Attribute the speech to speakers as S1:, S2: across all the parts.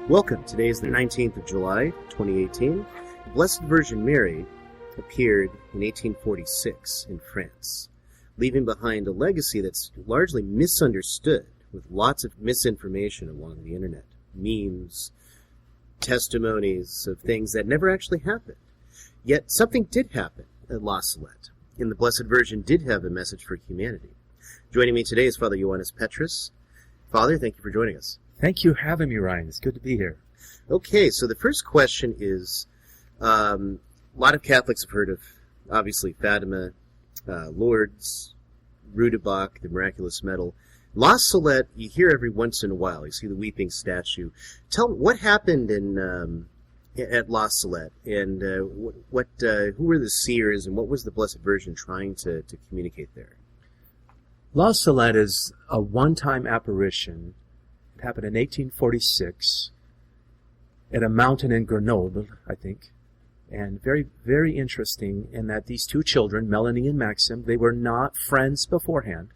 S1: Welcome. Today is the 19th of July, 2018. The Blessed Virgin Mary appeared in 1846 in France, leaving behind a legacy that's largely misunderstood, with lots of misinformation along the internet, memes, testimonies of things that never actually happened. Yet something did happen at La Salette, and the Blessed Virgin did have a message for humanity. Joining me today is Father Ioannes Petrus. Father, thank you for joining us.
S2: Thank you for having me, Ryan. It's good to be here.
S1: Okay, so the first question is, a lot of Catholics have heard of, obviously, Fatima, Lourdes, Rudebach, the Miraculous Medal. La Salette, you hear every once in a while. You see the weeping statue. Tell me, what happened at La Salette, and who were the seers, and what was the Blessed Virgin trying to communicate there?
S2: La Salette is a one-time apparition. It happened in 1846 at a mountain in Grenoble, I think. And very, very interesting in that these two children, Melanie and Maxim, they were not friends beforehand.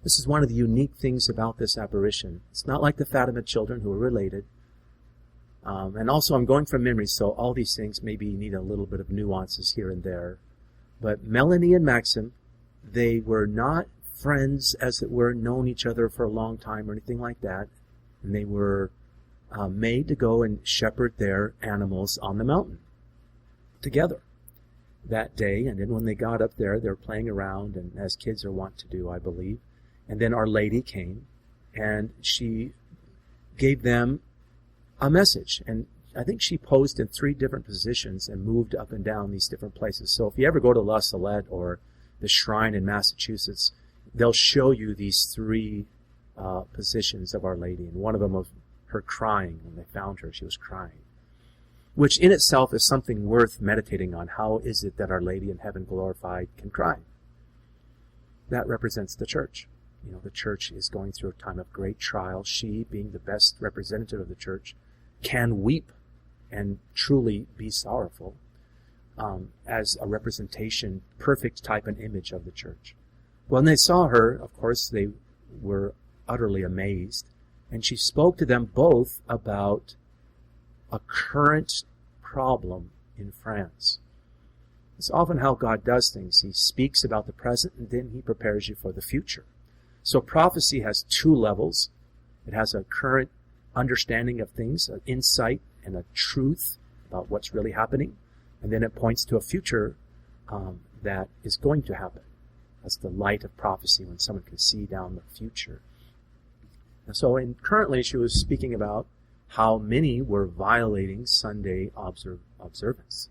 S2: This is one of the unique things about this apparition. It's not like the Fatima children who are related. And also, I'm going from memory, so all these things maybe need a little bit of nuances here and there. But Melanie and Maxim, they were not friends, as it were, known each other for a long time or anything like that. And they were made to go and shepherd their animals on the mountain together that day. And then when they got up there, they were playing around, and as kids are wont to do, I believe. And then Our Lady came, and she gave them a message. And I think she posed in 3 different positions and moved up and down these different places. So if you ever go to La Salette or the shrine in Massachusetts, they'll show you these 3 positions of Our Lady, and one of them was her crying. When they found her, she was crying, which in itself is something worth meditating on. How is it that Our Lady in heaven glorified can cry? That represents the church. You know, the church is going through a time of great trial. She, being the best representative of the church, can weep and truly be sorrowful as a representation, perfect type and image of the church. When they saw her, of course, they were utterly amazed, and she spoke to them both about a current problem in France. It's often how God does things. He speaks about the present, and then he prepares you for the future. So prophecy has 2 levels. It has a current understanding of things, an insight and a truth about what's really happening, and then it points to a future that is going to happen. That's the light of prophecy, when someone can see down the future. So currently she was speaking about how many were violating Sunday observance,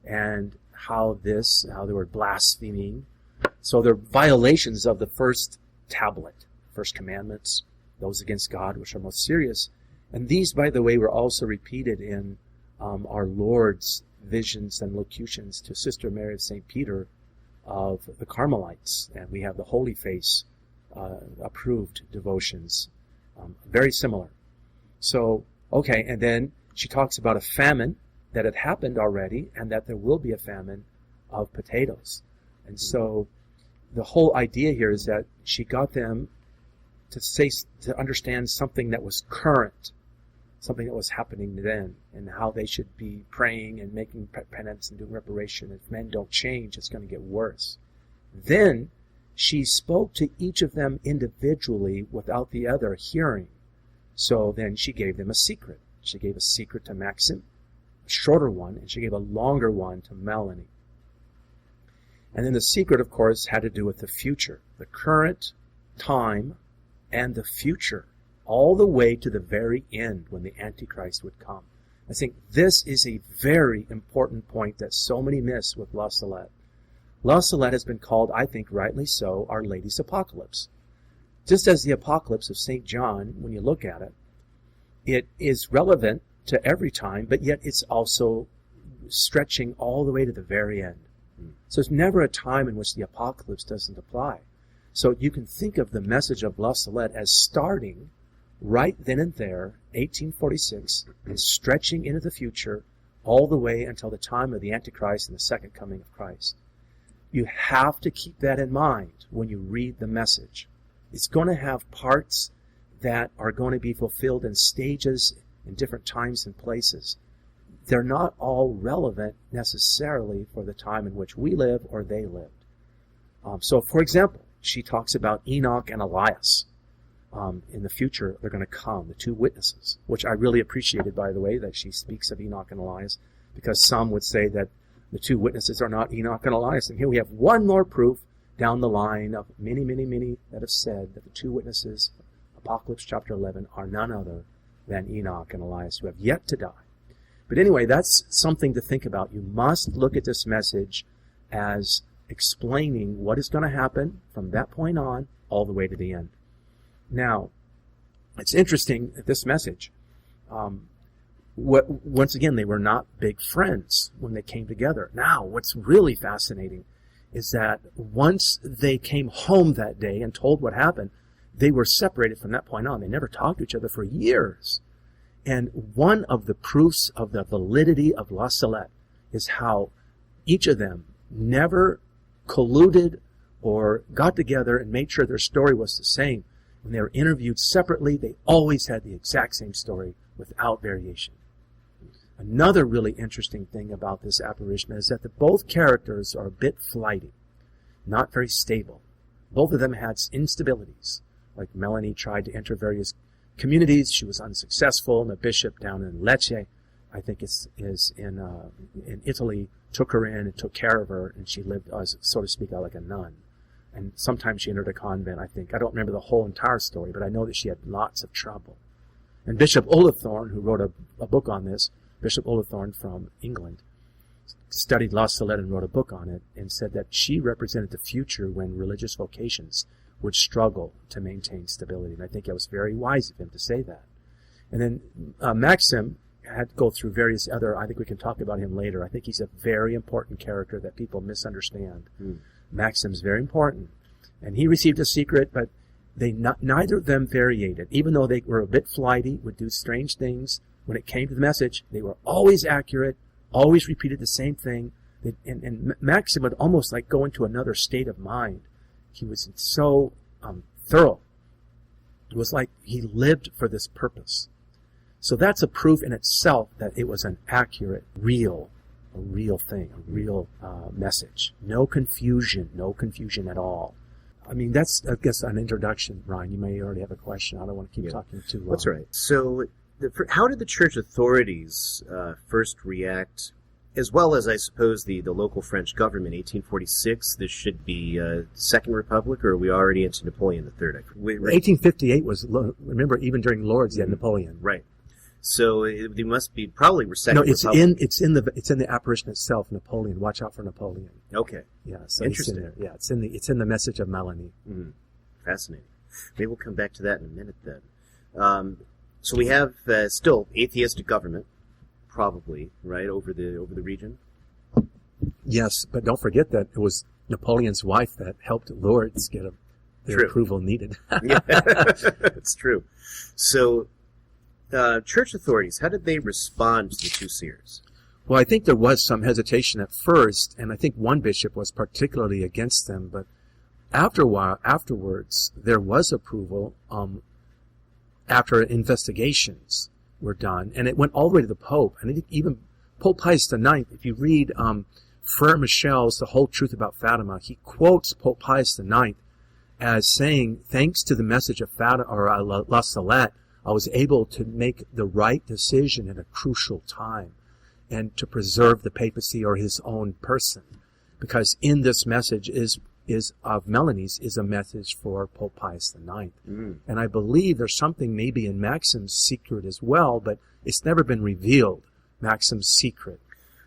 S2: and how they were blaspheming. So they're violations of the first tablet, first commandments, those against God, which are most serious. And these, by the way, were also repeated in our Lord's visions and locutions to Sister Mary of St. Peter of the Carmelites. And we have the Holy Face approved devotions, very similar. So, okay, and then she talks about a famine that had happened already, and that there will be a famine of potatoes. And so the whole idea here is that she got them to understand something that was current, something that was happening then, and how they should be praying and making penance and doing reparation. If men don't change, it's going to get worse. Then she spoke to each of them individually without the other hearing. So then she gave them a secret. She gave a secret to Maxim, a shorter one, and she gave a longer one to Melanie. And then the secret, of course, had to do with the future, the current time and the future, all the way to the very end when the Antichrist would come. I think this is a very important point that so many miss with La Salette. La Salette has been called, I think rightly so, Our Lady's Apocalypse. Just as the Apocalypse of St. John, when you look at it, it is relevant to every time, but yet it's also stretching all the way to the very end. So there's never a time in which the Apocalypse doesn't apply. So you can think of the message of La Salette as starting right then and there, 1846, and stretching into the future all the way until the time of the Antichrist and the second coming of Christ. You have to keep that in mind when you read the message. It's going to have parts that are going to be fulfilled in stages in different times and places. They're not all relevant necessarily for the time in which we live or they lived. So, for example, she talks about Enoch and Elias. In the future, they're going to come, the two witnesses, which I really appreciated, by the way, that she speaks of Enoch and Elias, because some would say that the two witnesses are not Enoch and Elias. And here we have one more proof down the line of many, many, many that have said that the two witnesses, Apocalypse chapter 11, are none other than Enoch and Elias, who have yet to die. But anyway, that's something to think about. You must look at this message as explaining what is going to happen from that point on all the way to the end. Now, it's interesting that this message, once again, they were not big friends when they came together. Now, what's really fascinating is that once they came home that day and told what happened, they were separated from that point on. They never talked to each other for years. And one of the proofs of the validity of La Salette is how each of them never colluded or got together and made sure their story was the same. When they were interviewed separately, they always had the exact same story without variation. Another really interesting thing about this apparition is that both characters are a bit flighty, not very stable. Both of them had instabilities. Like Melanie tried to enter various communities. She was unsuccessful, and the bishop down in Lecce, I think is in Italy, took her in and took care of her, and she lived, so to speak, like a nun. And sometimes she entered a convent, I think. I don't remember the whole entire story, but I know that she had lots of trouble. And Bishop Olathorn, who wrote a book on this, Bishop Olathorn from England, studied La Salette and wrote a book on it, and said that she represented the future when religious vocations would struggle to maintain stability. And I think it was very wise of him to say that. And then Maxim had to go through various other, I think we can talk about him later. I think he's a very important character that people misunderstand. Maxim's very important. And he received a secret, but neither of them variated. Even though they were a bit flighty, would do strange things, when it came to the message, they were always accurate, always repeated the same thing. And Maxim would almost like go into another state of mind. He was so thorough. It was like he lived for this purpose. So that's a proof in itself that it was an accurate, a real thing, a real message. No confusion at all. I mean, that's, I guess, an introduction, Ryan. You may already have a question. I don't want to keep talking too long.
S1: That's right. So how did the church authorities first react, as well as, I suppose, the local French government, 1846? This should be Second Republic, or are we already into Napoleon III?
S2: 1858 was, remember, even during Lourdes, you had Napoleon.
S1: Right. So they must be probably Second Republic.
S2: it's in the apparition itself, Napoleon. Watch out for Napoleon.
S1: Okay.
S2: Yeah, so
S1: interesting.
S2: It's in there. Yeah, it's in the message of Melanie.
S1: Fascinating. Maybe we'll come back to that in a minute then. So we have still atheistic government, probably, right, over the region.
S2: Yes, but don't forget that it was Napoleon's wife that helped Lourdes get the approval needed.
S1: Yeah, it's true. So, church authorities, how did they respond to the two seers?
S2: Well, I think there was some hesitation at first, and I think one bishop was particularly against them, but afterwards, there was approval after investigations were done, and it went all the way to the Pope. And I think even Pope Pius IX, if you read Frere Michel's The Whole Truth About Fatima, he quotes Pope Pius IX as saying, thanks to the message of Fatima, or La Salette, I was able to make the right decision at a crucial time and to preserve the papacy or his own person. Because in this message is of Melanie's is a message for Pope Pius IX. And I believe there's something maybe in Maxim's secret as well, but it's never been revealed, Maxim's secret.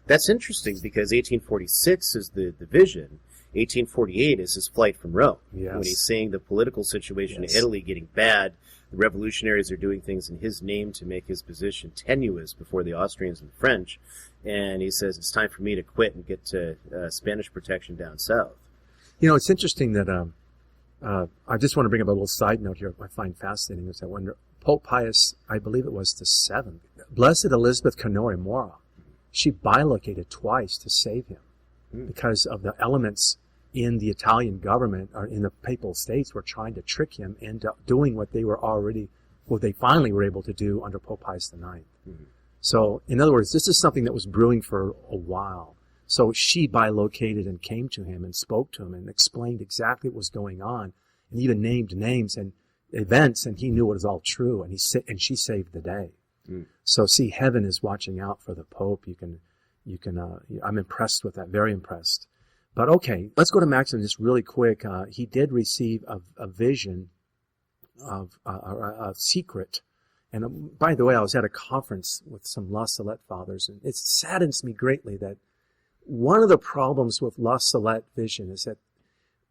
S1: That's interesting, because 1846 is the vision. 1848 is his flight from Rome.
S2: Yes.
S1: When he's saying the political situation in Italy getting bad, the revolutionaries are doing things in his name to make his position tenuous before the Austrians and the French. And he says, it's time for me to quit and get to Spanish protection down south.
S2: You know, it's interesting that I just want to bring up a little side note here I find fascinating, is that when Pope Pius, I believe it was the 7th, Blessed Elizabeth Canori Mora, she bilocated twice to save him because of the elements in the Italian government or in the Papal States were trying to trick him into doing what they were already what they finally were able to do under Pope Pius IX. So, in other words, this is something that was brewing for a while. So she bilocated and came to him and spoke to him and explained exactly what was going on, and even named names and events, and he knew it was all true, and she saved the day. So, see, heaven is watching out for the Pope. I'm impressed with that, very impressed. But okay, let's go to Maxim just really quick. He did receive a vision of a secret. And by the way, I was at a conference with some La Salette fathers, and it saddens me greatly that one of the problems with La Salette vision is that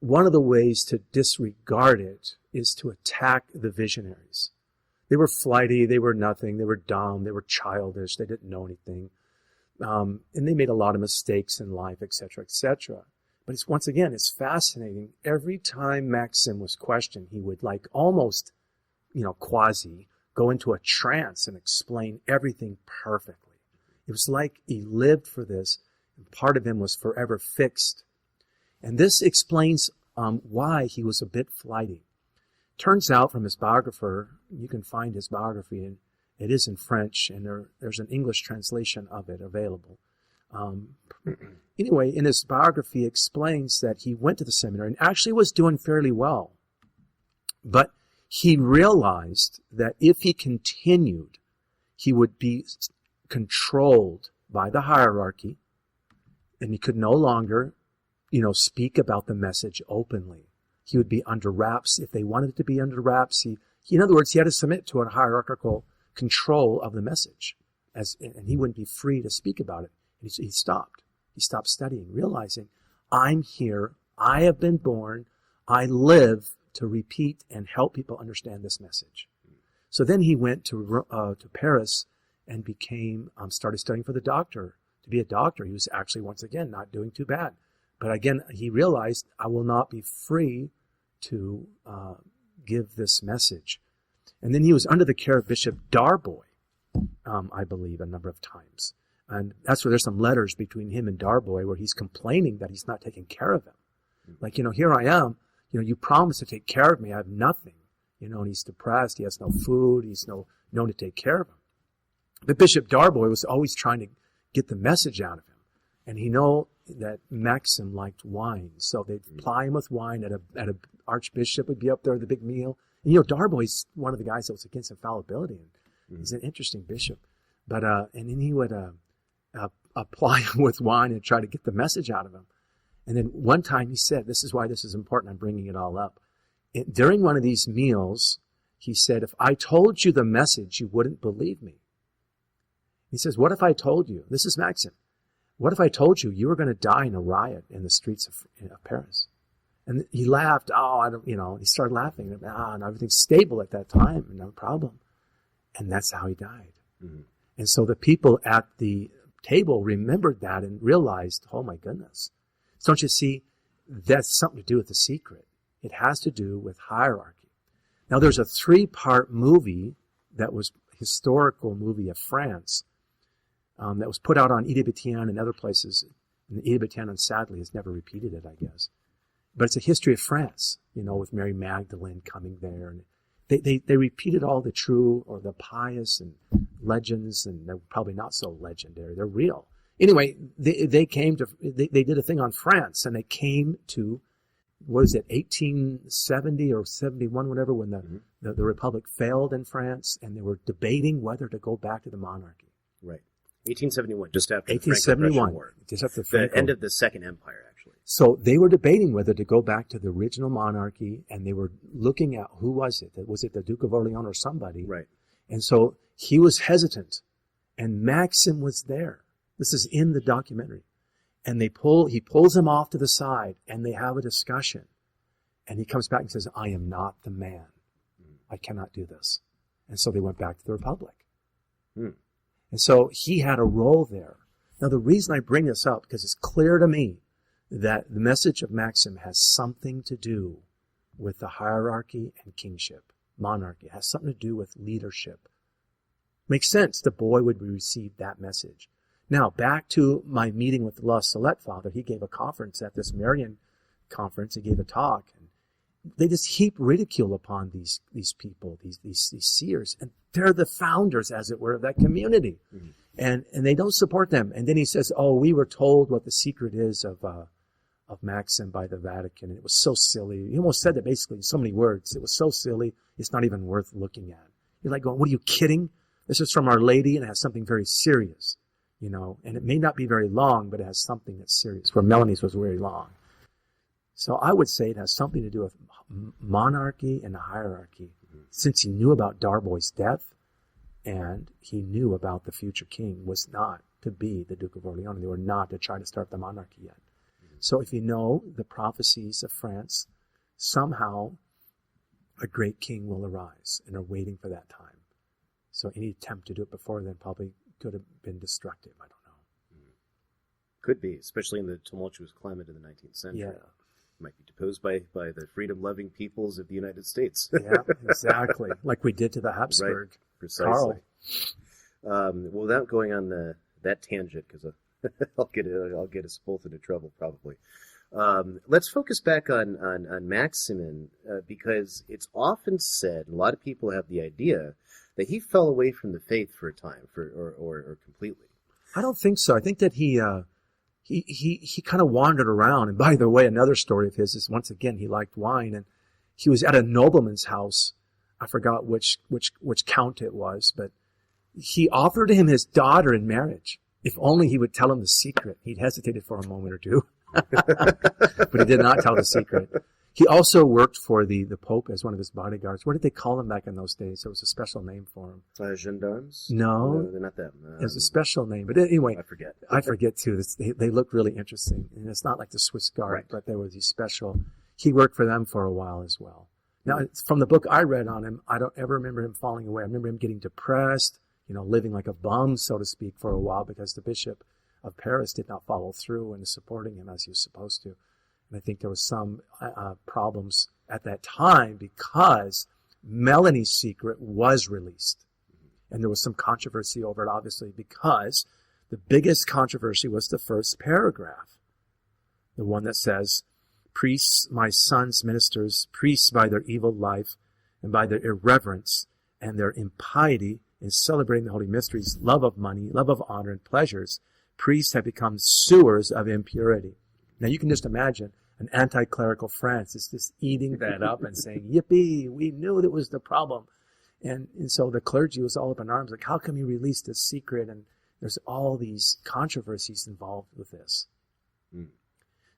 S2: one of the ways to disregard it is to attack the visionaries. They were flighty, they were nothing, they were dumb, they were childish, they didn't know anything. And they made a lot of mistakes in life, etc., etc. But once again, it's fascinating. Every time Maxim was questioned, he would almost, quasi go into a trance and explain everything perfectly. It was like he lived for this, and part of him was forever fixed. And this explains why he was a bit flighty. Turns out from his biographer, you can find his biography, and it is in French, and there's an English translation of it available. Anyway, in his biography, he explains that he went to the seminary and actually was doing fairly well. But he realized that if he continued, he would be controlled by the hierarchy, and he could no longer, speak about the message openly. He would be under wraps. If they wanted it to be under wraps, in other words, he had to submit to a hierarchical control of the message, and he wouldn't be free to speak about it. And he stopped. He stopped studying, realizing, I'm here, I have been born, I live to repeat and help people understand this message. So then he went to Paris and started studying for the doctor, to be a doctor. He was actually, once again, not doing too bad. But again, he realized, I will not be free to give this message. And then he was under the care of Bishop Darboy, I believe, a number of times. And that's where there's some letters between him and Darboy where he's complaining that he's not taking care of him. Here I am, you promised to take care of me, I have nothing. And he's depressed, he has no food, he's no one to take care of him. But Bishop Darboy was always trying to get the message out of him. And he knew that Maxim liked wine, so they'd ply him with wine at a archbishop would be up there at the big meal. And Darboy's one of the guys that was against infallibility, and he's an interesting bishop. But and then he would apply him with wine and try to get the message out of him. And then one time he said, this is why this is important, I'm bringing it all up. During one of these meals, he said, if I told you the message, you wouldn't believe me. He says, what if I told you, this is Maxim, what if I told you you were going to die in a riot in the streets of Paris? And he laughed, he started laughing, and everything's stable at that time, no problem. And that's how he died. Mm-hmm. And so the people at the table remembered that and realized, oh my goodness. So don't you see, that's something to do with the secret. It has to do with hierarchy. Now there's a 3-part movie that was historical movie of France that was put out on Ioannes and other places. And Ioannes, sadly, has never repeated it, I guess. But it's a history of France, with Mary Magdalene coming there. And they repeated all the true or the pious and legends, and they're probably not so legendary. They're real. Anyway, they did a thing on France, and they came to, 1870 or 71, whatever, when the Republic failed in France, and they were debating whether to go back to the monarchy.
S1: Right. 1871, just after the Franco-Prussian War.
S2: Just after
S1: the end of the Second Empire, actually.
S2: So they were debating whether to go back to the original monarchy, and they were looking at, who was it? Was it the Duke of Orleans or somebody?
S1: Right.
S2: And so he was hesitant, and Maxim was there. This is in the documentary. And he pulls him off to the side, and they have a discussion. And he comes back and says, I am not the man. I cannot do this. And so they went back to the Republic. And so he had a role there. Now, the reason I bring this up, because it's clear to me that the message of Maxim has something to do with the hierarchy and kingship. Monarchy. It has something to do with leadership. Makes sense. The boy would receive that message. Now, back to my meeting with the La Salette father. He gave a conference at this Marian conference. He gave a talk. And they just heap ridicule upon these people, these seers, and they're the founders, as it were, of that community, mm-hmm. and they don't support them. And then he says, "Oh, we were told what the secret is of Maxim by the Vatican, and it was so silly." He almost said that basically in so many words. It was so silly, it's not even worth looking at. You're like going, "What, are you kidding? This is from Our Lady, and it has something very serious, and it may not be very long, but it has something that's serious." Where Melanie's was very long. So I would say it has something to do with monarchy and hierarchy. Mm-hmm. Since he knew about Darboy's death, and he knew about the future king was not to be the Duke of Orleans. They were not to try to start the monarchy yet. Mm-hmm. So if you know the prophecies of France, somehow a great king will arise, and are waiting for that time. So any attempt to do it before then probably could have been destructive. I don't know.
S1: Mm-hmm. Could be, especially in the tumultuous climate of the 19th century.
S2: Yeah.
S1: Might be deposed by the freedom-loving peoples of the United States.
S2: Yeah, exactly. Like we did to the Habsburg.
S1: Right, precisely. Without going on that tangent, because I'll get us both into trouble probably. Let's focus back on Maximin, because it's often said, a lot of people have the idea that he fell away from the faith for a time, or completely.
S2: I don't think so. I think that he kind of wandered around. And by the way, another story of his is, once again, he liked wine, and he was at a nobleman's house. I forgot which count it was, but he offered him his daughter in marriage. If only he would tell him the secret. He'd hesitated for a moment or two, but he did not tell the secret. He also worked for the Pope as one of his bodyguards. What did they call him back in those days? There was a special name for him.
S1: Gendarmes?
S2: No,
S1: they're not that.
S2: It was a special name. But anyway,
S1: I
S2: forget too. They look really interesting. And it's not like the Swiss Guard,
S1: right.
S2: But there was these special. He worked for them for a while as well. Now, from the book I read on him, I don't ever remember him falling away. I remember him getting depressed, living like a bum, so to speak, for a while, because the Bishop of Paris did not follow through in supporting him as he was supposed to. And I think there was some problems at that time because Melanie's secret was released. And there was some controversy over it, obviously, because the biggest controversy was the first paragraph. The one that says, "Priests, my sons, ministers, priests by their evil life and by their irreverence and their impiety in celebrating the holy mysteries, love of money, love of honor and pleasures, priests have become sewers of impurity." Now you can just imagine an anti-clerical France is just eating that up and saying, "Yippee, we knew that was the problem." And so the clergy was all up in arms, like, how come you released this secret? And there's all these controversies involved with this. Mm.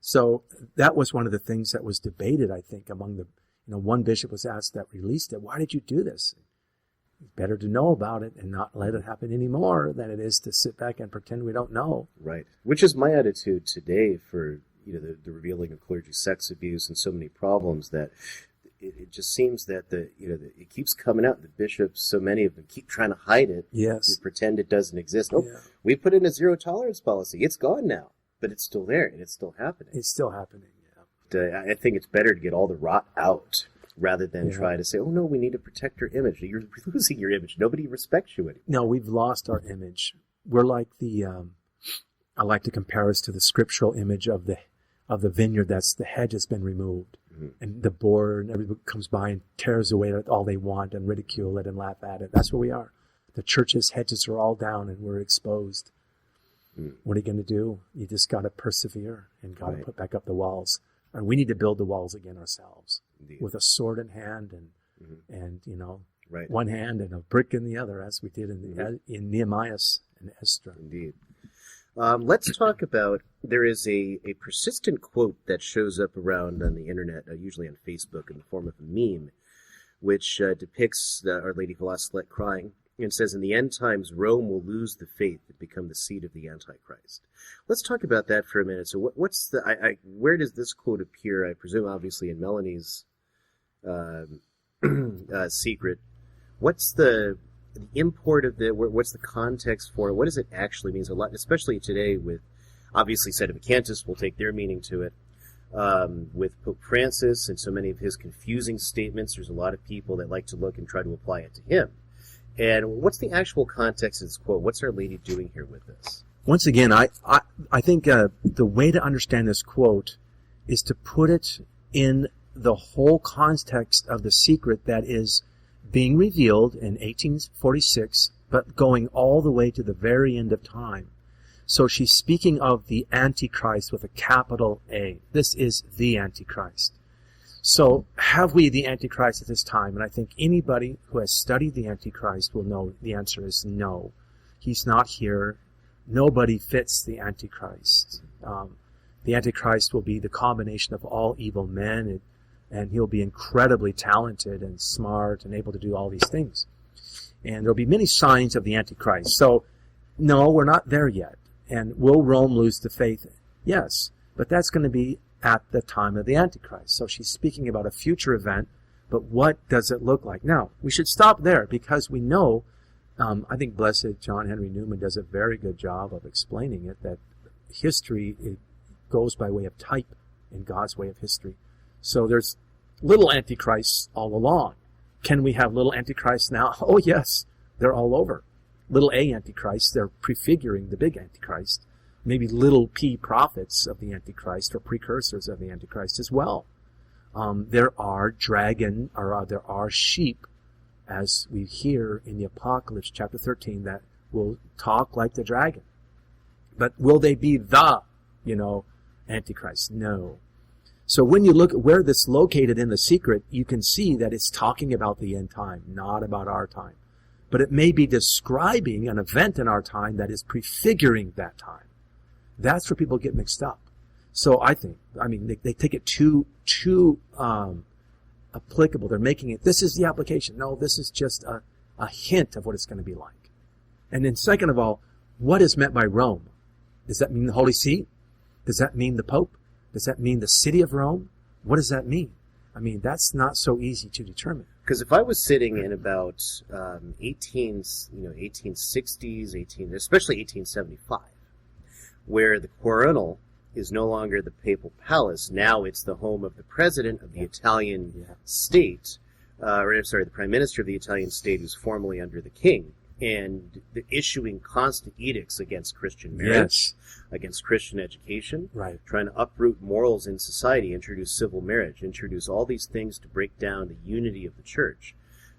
S2: So that was one of the things that was debated, I think, among the, one bishop was asked that released it, "Why did you do this?" It's better to know about it and not let it happen anymore than it is to sit back and pretend we don't know.
S1: Right. Which is my attitude today for, the revealing of clergy sex abuse and so many problems, that it just seems that it keeps coming out. The bishops, so many of them, keep trying to hide it.
S2: Yes.
S1: And pretend it doesn't exist. Oh, yeah. We put in a zero tolerance policy. It's gone now, but it's still there and it's still happening.
S2: It's still happening,
S1: yeah. I think it's better to get all the rot out rather than try to say, "Oh no, we need to protect your image." You're losing your image. Nobody respects you anymore.
S2: No, we've lost our image. We're like I like to compare us to the scriptural image of the vineyard that's the hedge has been removed. Mm-hmm. And the boar and everybody comes by and tears away all they want and ridicule it and laugh at it. That's where we are. The church's hedges are all down and we're exposed. Mm. What are you going to do? You just got to persevere and got to put back up the walls. And we need to build the walls again ourselves. Indeed. With a sword in hand and one hand and a brick in the other, as we did in Nehemiah and Ezra.
S1: Indeed. Let's talk about, there is a persistent quote that shows up around on the internet, usually on Facebook in the form of a meme, which depicts Our Lady of La Salette crying, and says, "In the end times, Rome will lose the faith and become the seat of the Antichrist." Let's talk about that for a minute. So what's where does this quote appear? I presume, obviously, in Melanie's secret. What's the import of what's the context for it? What does it actually mean? A lot, especially today with, obviously, sedevacantists will take their meaning to it. With Pope Francis and so many of his confusing statements, there's a lot of people that like to look and try to apply it to him. And what's the actual context of this quote? What's Our Lady doing here with this?
S2: Once again, I think the way to understand this quote is to put it in the whole context of the secret that is being revealed in 1846, but going all the way to the very end of time. So she's speaking of the Antichrist with a capital A. This is the Antichrist. So have we the Antichrist at this time? And I think anybody who has studied the Antichrist will know the answer is no. He's not here. Nobody fits the Antichrist. The Antichrist will be the combination of all evil men, and he'll be incredibly talented and smart and able to do all these things. And there'll be many signs of the Antichrist. So, no, we're not there yet. And will Rome lose the faith? Yes, but that's going to be at the time of the Antichrist. So she's speaking about a future event, but what does it look like? Now, we should stop there because we know, I think Blessed John Henry Newman does a very good job of explaining it, that history it goes by way of type in God's way of history. So there's little antichrists all along. Can we have little antichrists now? Oh, yes, they're all over. Little a antichrists, they're prefiguring the big antichrist. Maybe little p prophets of the antichrist or precursors of the antichrist as well. There are there are sheep, as we hear in the Apocalypse chapter 13, that will talk like the dragon. But will they be the, Antichrist? No. So when you look at where this is located in the secret, you can see that it's talking about the end time, not about our time. But it may be describing an event in our time that is prefiguring that time. That's where people get mixed up. So they take it too applicable. They're making it, this is the application. No, this is just a hint of what it's going to be like. And then second of all, what is meant by Rome? Does that mean the Holy See? Does that mean the Pope? Does that mean the city of Rome? What does that mean? That's not so easy to determine.
S1: Because if I was sitting in about 1860s, especially 1875, where the Quirinal is no longer the papal palace, now it's the home of the president of the Italian state, the prime minister of the Italian state, who's formally under the king, and issuing constant edicts against Christian marriage, against Christian education, trying to uproot morals in society, introduce civil marriage, introduce all these things to break down the unity of the church.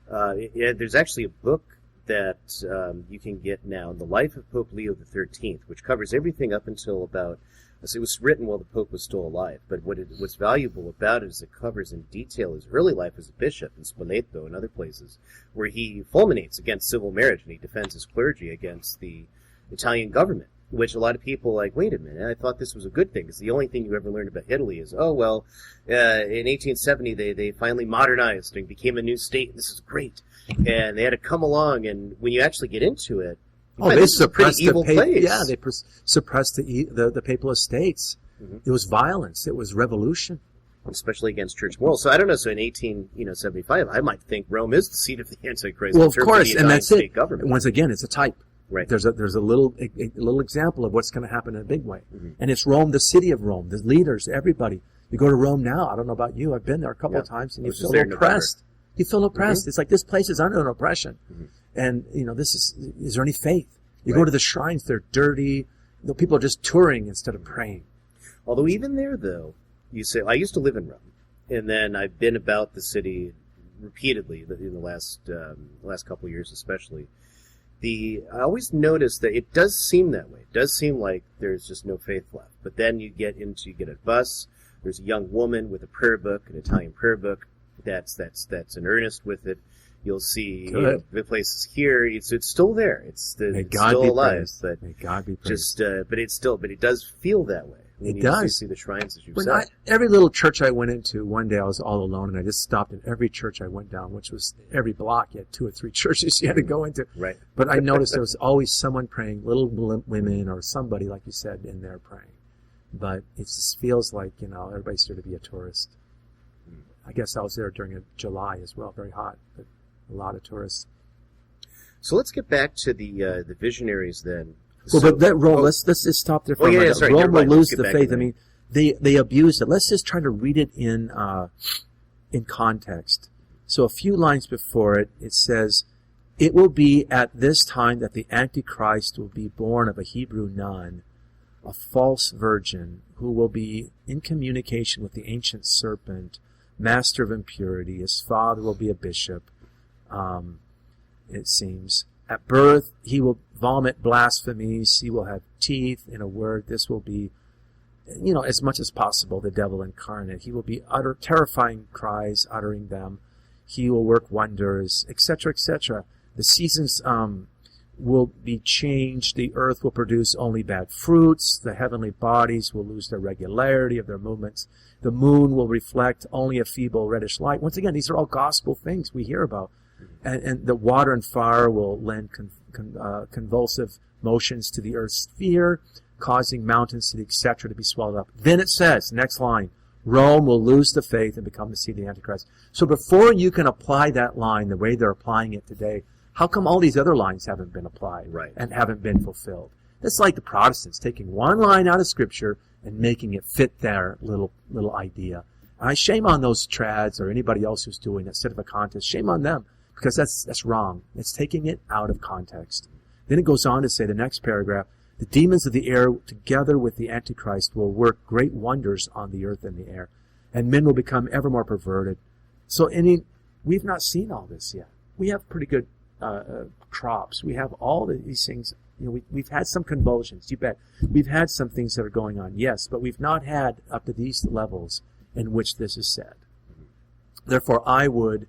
S1: There's actually a book that you can get now, The Life of Pope Leo XIII, which covers everything up until about, it was written while the Pope was still alive, but what's valuable about it is it covers in detail his early life as a bishop in Spoleto and other places, where he fulminates against civil marriage and he defends his clergy against the Italian government, which a lot of people are like, wait a minute, I thought this was a good thing, because the only thing you ever learned about Italy is, in 1870 they finally modernized and became a new state, and this is great. And they had to come along, and when you actually get into it,
S2: they suppressed
S1: the evil place.
S2: Yeah, they suppressed the papal estates. Mm-hmm. It was violence. It was revolution.
S1: Especially against church morals. So I don't know. So in 1875, I might think Rome is the seat of the Antichrist.
S2: Well, of course, and that's it.
S1: Government.
S2: Once again, it's a type.
S1: Right.
S2: There's a little example of what's going to happen in a big way. Mm-hmm. And it's Rome, the city of Rome, the leaders, everybody. You go to Rome now. I don't know about you. I've been there a couple of times, and you feel oppressed. You feel oppressed. Mm-hmm. It's like this place is under an oppression. Mm-hmm. And, is there any faith? You go to the shrines, they're dirty. People are just touring instead of praying.
S1: Although even there, though, you say, I used to live in Rome, and then I've been about the city repeatedly in the last couple of years especially. I always notice that it does seem that way. It does seem like there's just no faith left. But then you get a bus, there's a young woman with a prayer book, an Italian prayer book, that's in earnest with it. You'll see the places here. It's still there. It's still alive. But
S2: may God be praised.
S1: But it does feel that way.
S2: It does.
S1: You see the shrines, as you said.
S2: Every little church I went into, one day I was all alone, and I just stopped in every church I went down, which was every block. You had 2 or 3 churches you had to go into.
S1: Right.
S2: But I noticed there was always someone praying, little women or somebody, like you said, in there praying. But it just feels like, everybody's here to be a tourist. I guess I was there during July as well, very hot, but a lot of tourists.
S1: So let's get back to the visionaries then.
S2: Well, but that Rome, let's just stop there for a minute.
S1: Sorry,
S2: Rome will lose the faith. They abused it. Let's just try to read it in context. So a few lines before it, it says, "It will be at this time that the Antichrist will be born of a Hebrew nun, a false virgin, who will be in communication with the ancient serpent, master of impurity. His father will be a bishop, it seems. At birth, he will vomit blasphemies. He will have teeth. In a word, this will be, as much as possible, the devil incarnate. He will be terrifying cries, uttering them. He will work wonders, etc., etc. The seasons will be changed. The earth will produce only bad fruits. The heavenly bodies will lose their regularity of their movements. The moon will reflect only a feeble reddish light. Once again, these are all gospel things we hear about. And the water and fire will lend convulsive motions to the earth's sphere, causing mountains to the etc. to be swallowed up. Then it says, next line, Rome will lose the faith and become the seat of the Antichrist. So before you can apply that line the way they're applying it today, how come all these other lines haven't been applied and haven't been fulfilled? It's like the Protestants taking one line out of Scripture and making it fit their little idea. And I shame on those trads or anybody else who's doing it instead of a contest. Shame on them, because that's wrong. It's taking it out of context. Then it goes on to say, the next paragraph, the demons of the air together with the Antichrist will work great wonders on the earth and the air, and men will become ever more perverted. So we've not seen all this yet. We have pretty good crops. We have all these things. We've had some convulsions, you bet. We've had some things that are going on, yes, but we've not had up to these levels in which this is said. Therefore, I would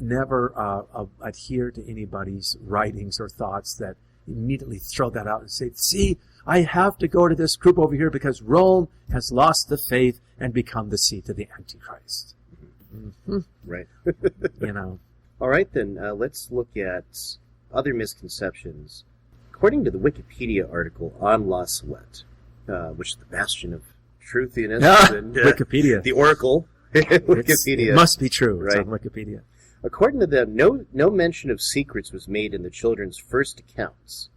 S2: never adhere to anybody's writings or thoughts that immediately throw that out and say, see, I have to go to this group over here because Rome has lost the faith and become the seat of the Antichrist. Mm-hmm.
S1: Right.
S2: All
S1: right, then, let's look at other misconceptions. According to the Wikipedia article on La Salette, which is the bastion of truthiness, and
S2: Wikipedia,
S1: the oracle, Wikipedia.
S2: It must be true.
S1: Right.
S2: It's on Wikipedia.
S1: According to them, no mention of secrets was made in the children's first accounts,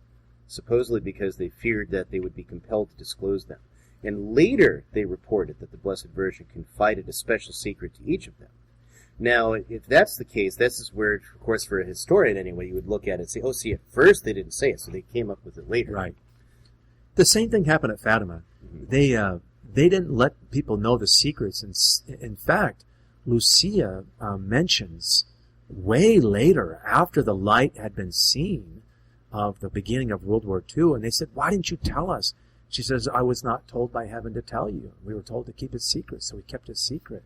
S1: supposedly because they feared that they would be compelled to disclose them. And later, they reported that the Blessed Virgin confided a special secret to each of them. Now, if that's the case, this is where, of course, for a historian anyway, you would look at it and say, oh, see, at first they didn't say it, so they came up with it later.
S2: Right. The same thing happened at Fatima. Mm-hmm. They didn't let people know the secrets. And in fact, Lucia mentions way later, after the light had been seen of the beginning of World War II, and they said, why didn't you tell us? She says, I was not told by heaven to tell you. We were told to keep it secret, so we kept it secret.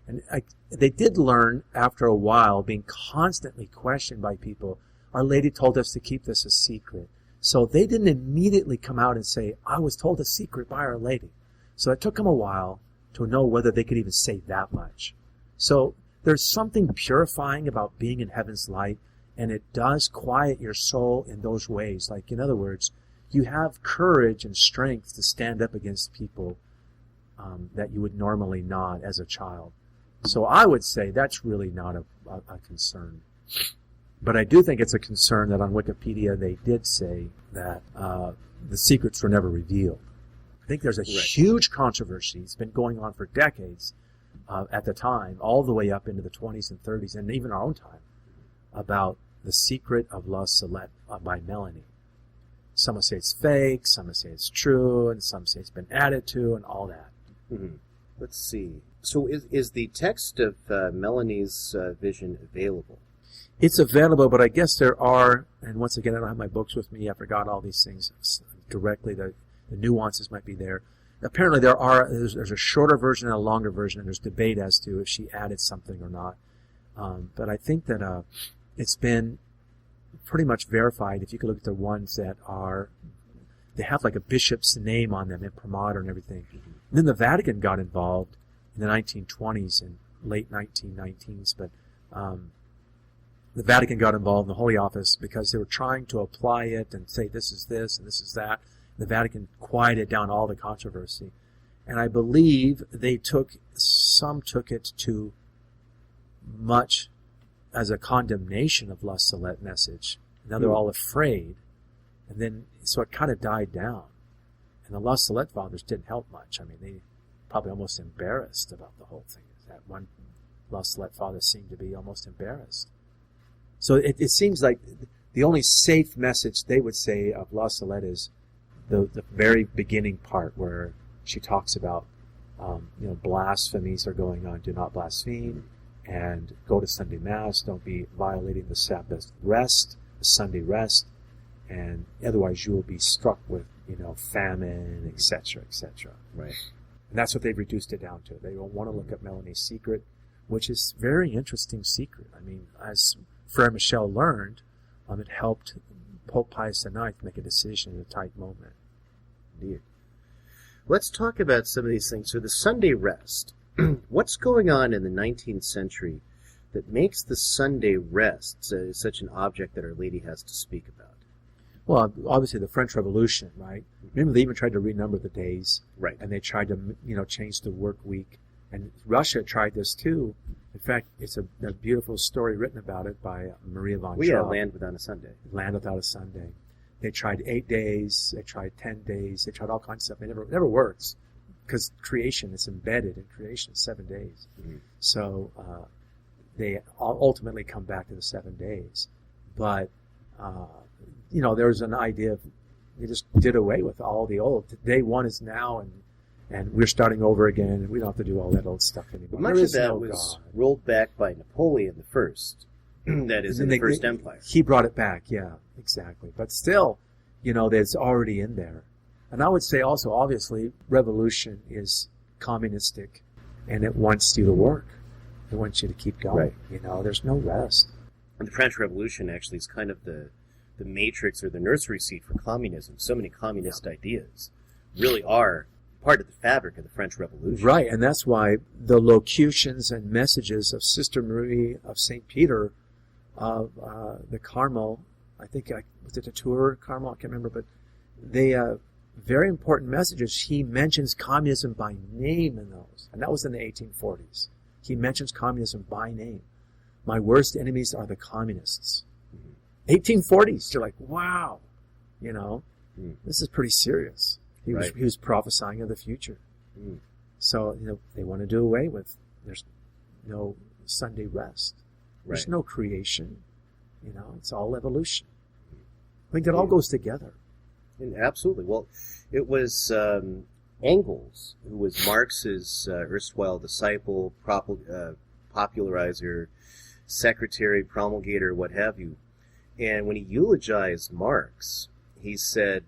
S2: And they did learn after a while, being constantly questioned by people, Our Lady told us to keep this a secret. So they didn't immediately come out and say, I was told a secret by Our Lady. So it took them a while to know whether they could even say that much. So there's something purifying about being in heaven's light, and it does quiet your soul in those ways. Like, in other words, you have courage and strength to stand up against people that you would normally not as a child. So I would say that's really not a concern. But I do think it's a concern that on Wikipedia they did say that the secrets were never revealed. I think there's a huge controversy. It's been going on for decades at the time, all the way up into the 20s and 30s, and even our own time, about the secret of La Salette by Melanie. Some will say it's fake, some will say it's true, and some say it's been added to, and all that.
S1: Mm-hmm. Let's see. So is the text of Melanie's vision available?
S2: It's available, but I guess there are, and once again, I don't have my books with me. I forgot all these things directly. The nuances might be there. Apparently there's a shorter version and a longer version, and there's debate as to if she added something or not. But I think that it's been pretty much verified. If you could look at the ones that they have like a bishop's name on them, imprimatur and everything. And then the Vatican got involved in the 1920s and late 1919s, but the Vatican got involved in the Holy Office because they were trying to apply it and say this is this and this is that. The Vatican quieted down all the controversy. And I believe some took it to much as a condemnation of La Salette message. Now they're all afraid. And then, so it kind of died down. And the La Salette fathers didn't help much. I mean, they probably almost embarrassed about the whole thing. That one La Salette father seemed to be almost embarrassed. So it seems like the only safe message they would say of La Salette is the very beginning part where she talks about blasphemies are going on. Do not blaspheme, and go to Sunday Mass. Don't be violating the Sabbath rest, the Sunday rest, and otherwise you will be struck with, famine, etc., etc.
S1: Right.
S2: And that's what they've reduced it down to. They don't want to look at Melanie's secret, which is a very interesting secret. I mean, as Frere Michel learned, it helped Pope Pius IX make a decision in a tight moment.
S1: Indeed. Let's talk about some of these things. So the Sunday rest. What's going on in the 19th century that makes the Sunday rest such an object that Our Lady has to speak about?
S2: Well, obviously the French Revolution, right? Remember, they even tried to renumber the days.
S1: Right.
S2: And they tried to, change the work week. And Russia tried this too. In fact, it's a beautiful story written about it by Maria von Traub.
S1: Land Without a Sunday.
S2: Land Without a Sunday. They tried 8 days. They tried 10 days. They tried all kinds of stuff. It never works, because creation is embedded in creation, 7 days.
S1: Mm-hmm.
S2: So they ultimately come back to the 7 days. But there's an idea of they just did away with all the old. Day one is now, and we're starting over again, and we don't have to do all that old stuff anymore.
S1: But much of that was rolled back by Napoleon I. That is, in the First Empire.
S2: He brought it back, yeah, exactly. But still, that's already in there. And I would say also, obviously, revolution is communistic, and it wants you to work. It wants you to keep going.
S1: Right.
S2: There's no rest.
S1: And the French Revolution actually is kind of the matrix or the nursery seed for communism. So many communist ideas really are part of the fabric of the French Revolution.
S2: Right, and that's why the locutions and messages of Sister Marie of St. Peter of the Carmel, I think, was it a tour, Carmel? I can't remember, but they, very important messages. He mentions communism by name in those, and that was in the 1840s. He mentions communism by name. My worst enemies are the communists. 1840s, you're like, wow, this is pretty serious. He was prophesying of the future.
S1: Mm.
S2: So, they want to do away with, there's no Sunday rest. There's no creation. It's all evolution. I think that all goes together.
S1: And absolutely. Well, it was Engels, who was Marx's erstwhile disciple, popularizer, secretary, promulgator, what have you. And when he eulogized Marx, he said,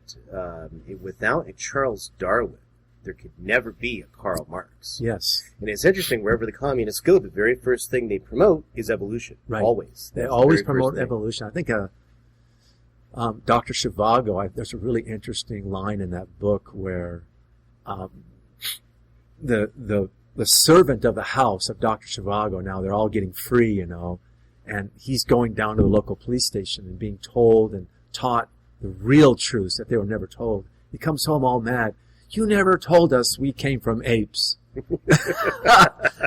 S1: without a Charles Darwin, there could never be a Karl Marx.
S2: Yes.
S1: And it's interesting, wherever the communists go, the very first thing they promote is evolution.
S2: Right.
S1: Always.
S2: They always promote evolution. I think Dr. Zhivago, there's a really interesting line in that book where the servant of the house of Dr. Zhivago, now they're all getting free, and he's going down to the local police station and being told and taught the real truths that they were never told. He comes home all mad. You never told us we came from apes.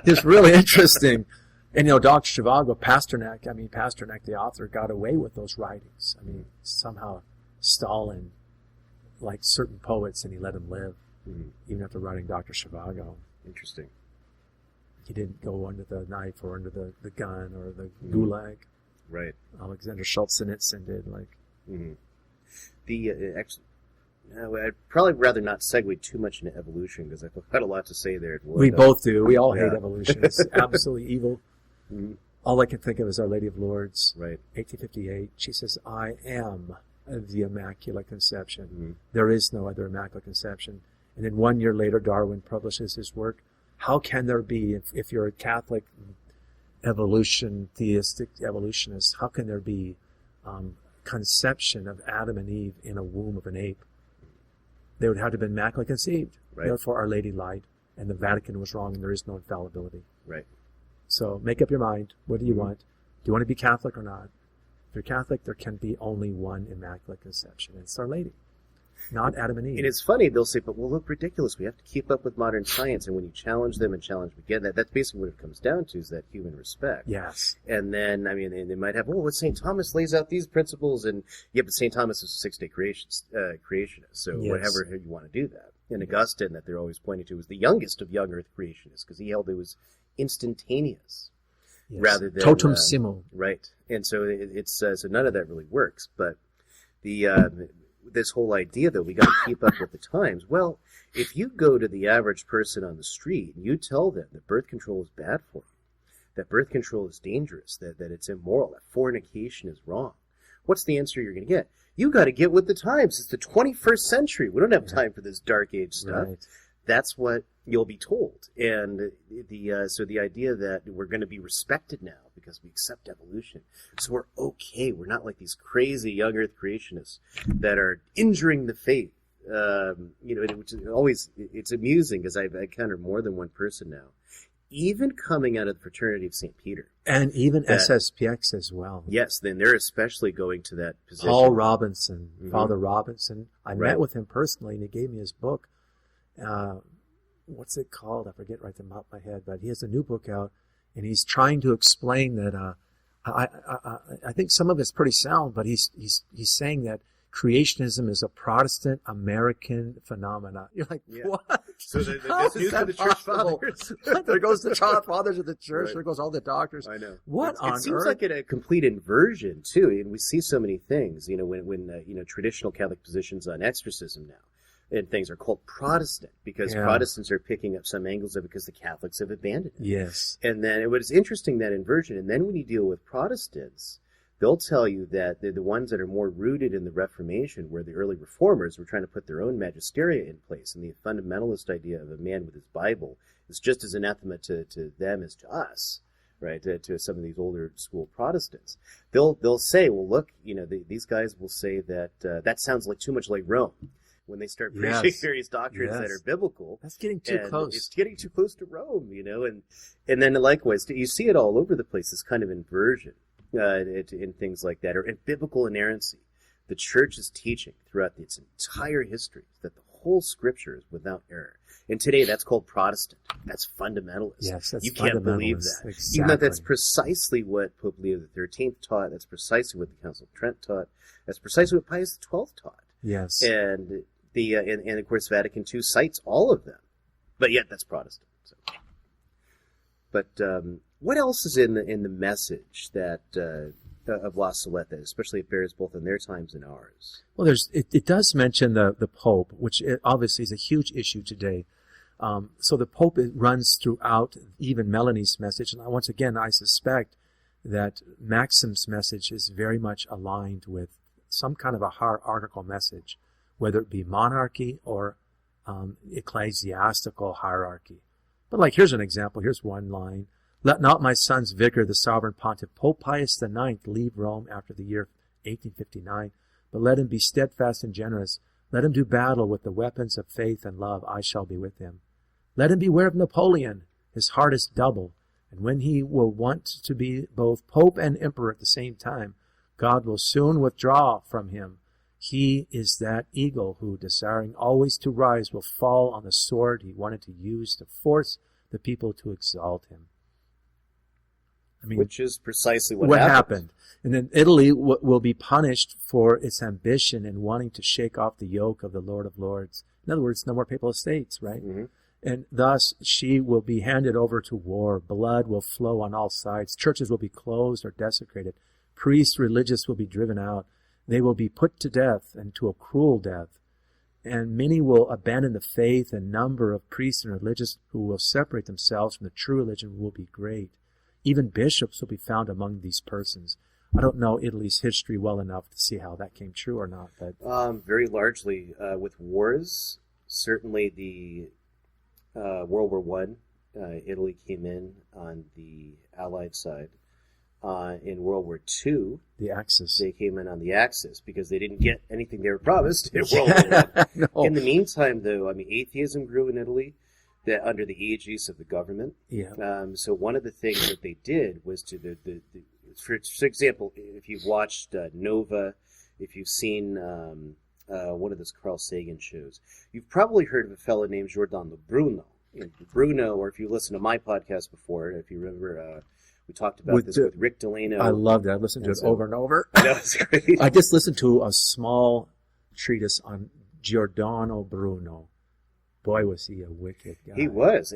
S2: It's really interesting. And, Dr. Zhivago, Pasternak, the author, got away with those writings. Somehow Stalin liked certain poets and he let them live, even after writing Dr. Zhivago.
S1: Interesting.
S2: He didn't go under the knife or under the gun or the gulag.
S1: Right.
S2: Alexander Solzhenitsyn did,
S1: I'd probably rather not segue too much into evolution because I've got a lot to say there.
S2: We both do. We all hate evolution. It's absolutely evil. Mm-hmm. All I can think of is Our Lady of Lourdes, 1858. She says, I am the Immaculate Conception. Mm-hmm. There is no other Immaculate Conception. And then 1 year later, Darwin publishes his work. How can there be, if you're a Catholic theistic evolutionist, how can there be conception of Adam and Eve in a womb of an ape? They would have to have been immaculately conceived. Right. Therefore, Our Lady lied, and the Vatican was wrong, and there is no infallibility.
S1: Right.
S2: So make up your mind. What do you want? Do you want to be Catholic or not? If you're Catholic, there can be only one Immaculate Conception. It's Our Lady, not Adam and Eve.
S1: And it's funny, they'll say, but we'll look ridiculous. We have to keep up with modern science. And when you challenge them and challenge them again, that's basically what it comes down to, is that human respect.
S2: Yes.
S1: And then, they might have, St. Thomas lays out these principles. And but St. Thomas is a 6-day creationist. So whatever you want to do that. And Augustine, that they're always pointing to, was the youngest of young earth creationists, because he held it was instantaneous rather than
S2: totum simo.
S1: Right. And so it's so none of that really works. But the this whole idea that we got to keep up with the times. Well, if you go to the average person on the street and you tell them that birth control is bad for you, that birth control is dangerous, that it's immoral, that fornication is wrong, what's the answer you're going to get? You got to get with the times. It's the 21st century. We don't have time for this dark age stuff. Right. That's what you'll be told. And so the idea that we're going to be respected now because we accept evolution. So we're okay. We're not like these crazy young earth creationists that are injuring the faith. Which is always, it's amusing because I've encountered more than one person now, even coming out of the fraternity of St. Peter.
S2: And even SSPX as well.
S1: Yes, then they're especially going to that position.
S2: Paul Robinson, Father Robinson. I met with him personally, and he gave me his book. What's it called? I forget right off my head, but he has a new book out, and he's trying to explain that. I think some of it's pretty sound, but he's saying that creationism is a Protestant American phenomenon. You're like, what?
S1: So this news to the church fathers.
S2: There goes the fathers of the church. Right. There goes all the doctors.
S1: I know.
S2: What on earth?
S1: It seems like a complete inversion too, and we see so many things. When traditional Catholic positions on exorcism now and things are called Protestant because Protestants are picking up some angles of it because the Catholics have abandoned it.
S2: Yes.
S1: And then it was interesting, that inversion. And then when you deal with Protestants, they'll tell you that they're the ones that are more rooted in the Reformation, where the early reformers were trying to put their own magisteria in place. And the fundamentalist idea of a man with his Bible is just as anathema to them as to us, right? To some of these older school Protestants. They'll say, well, look, these guys will say that that sounds like too much like Rome. When they start preaching various doctrines that are biblical.
S2: That's getting too close.
S1: It's getting too close to Rome, and then likewise, you see it all over the place, this kind of inversion in things like that, or in biblical inerrancy. The church is teaching throughout its entire history that the whole scripture is without error. And today that's called Protestant. That's fundamentalist.
S2: Yes, that's
S1: You can't believe that.
S2: Exactly.
S1: Even though that's precisely what Pope Leo XIII taught, that's precisely what the Council of Trent taught, that's precisely what Pius XII taught.
S2: Yes.
S1: And and of course Vatican II cites all of them, but yet that's Protestant. So. But what else is in the message that of La Salette, that especially it bears both in their times and ours?
S2: Well, it does mention the Pope, which obviously is a huge issue today. So the Pope runs throughout even Melanie's message, and once again I suspect that Maxim's message is very much aligned with some kind of a hierarchical message, whether it be monarchy or ecclesiastical hierarchy. But here's an example. Here's one line. Let not my son's vicar, the sovereign pontiff, Pope Pius IX, leave Rome after the year 1859, but let him be steadfast and generous. Let him do battle with the weapons of faith and love. I shall be with him. Let him beware of Napoleon. His heart is double, and when he will want to be both Pope and Emperor at the same time, God will soon withdraw from him. He is that eagle who, desiring always to rise, will fall on the sword he wanted to use to force the people to exalt him.
S1: Which is precisely what
S2: happened. And then Italy will be punished for its ambition in wanting to shake off the yoke of the Lord of Lords. In other words, no more papal estates, right? Mm-hmm. And thus she will be handed over to war. Blood will flow on all sides. Churches will be closed or desecrated. Priests, religious will be driven out. They will be put to death, and to a cruel death. And many will abandon the faith, and number of priests and religious who will separate themselves from the true religion will be great. Even bishops will be found among these persons. I don't know Italy's history well enough to see how that came true or not. But
S1: very largely with wars. Certainly the World War I, Italy came in on the Allied side. In World War II,
S2: the Axis.
S1: They came in on the Axis because they didn't get anything they were promised in World War I. No. In the meantime, though, atheism grew in Italy under the aegis of the government.
S2: Yeah.
S1: So one of the things that they did was for example, if you've watched Nova, if you've seen one of those Carl Sagan shows, you've probably heard of a fellow named Giordano Bruno. Bruno, or if you listen to my podcast before, if you remember... We talked about this with Rick Delano.
S2: I loved it. I listened to it over and over.
S1: That's great.
S2: I just listened to a small treatise on Giordano Bruno. boy, was he a wicked guy.
S1: He was,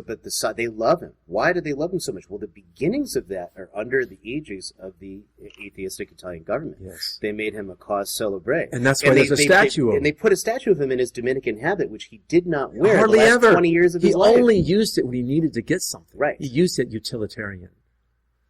S1: but they love him. Why do they love him so much? Well, the beginnings of that are under the aegis of the atheistic Italian government.
S2: Yes.
S1: They made him a cause célèbre.
S2: And that's why there's a statue of him.
S1: And they put a statue of him in his Dominican habit, which he did not wear
S2: Hardly
S1: the last
S2: ever.
S1: 20 years of his life.
S2: He only used it when he needed to get something.
S1: Right.
S2: He used it utilitarian.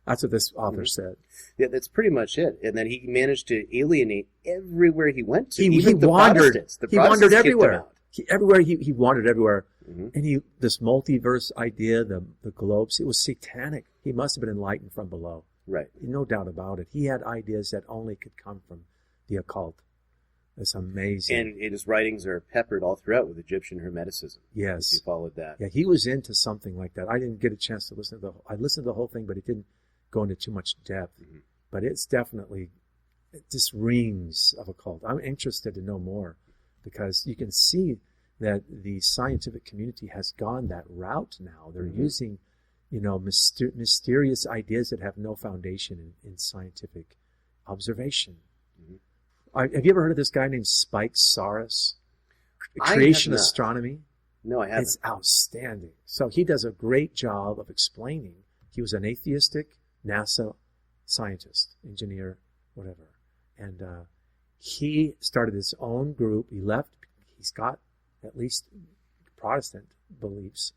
S2: That's what this author said.
S1: Yeah, that's pretty much it. And then he managed to alienate everywhere he went to.
S2: He wandered. He wandered everywhere. He wandered everywhere.
S1: Mm-hmm.
S2: And this multiverse idea, the globes, it was satanic. He must have been enlightened from below.
S1: Right.
S2: No doubt about it. He had ideas that only could come from the occult. It's amazing.
S1: And his writings are peppered all throughout with Egyptian Hermeticism.
S2: Yes.
S1: If you followed that.
S2: Yeah, he was into something like that. I didn't get a chance to listen to I listened to the whole thing, but it didn't go into too much depth.
S1: Mm-hmm.
S2: But it just rings of occult. I'm interested to know more because you can see that the scientific community has gone that route now. They're using, mysterious ideas that have no foundation in scientific observation. Mm-hmm. Have you ever heard of this guy named Spike Saris? Creation Astronomy?
S1: No, I haven't.
S2: It's outstanding. So he does a great job of explaining. He was an atheistic NASA scientist, engineer, whatever. And he started his own group. He left. He's got at least Protestant beliefs.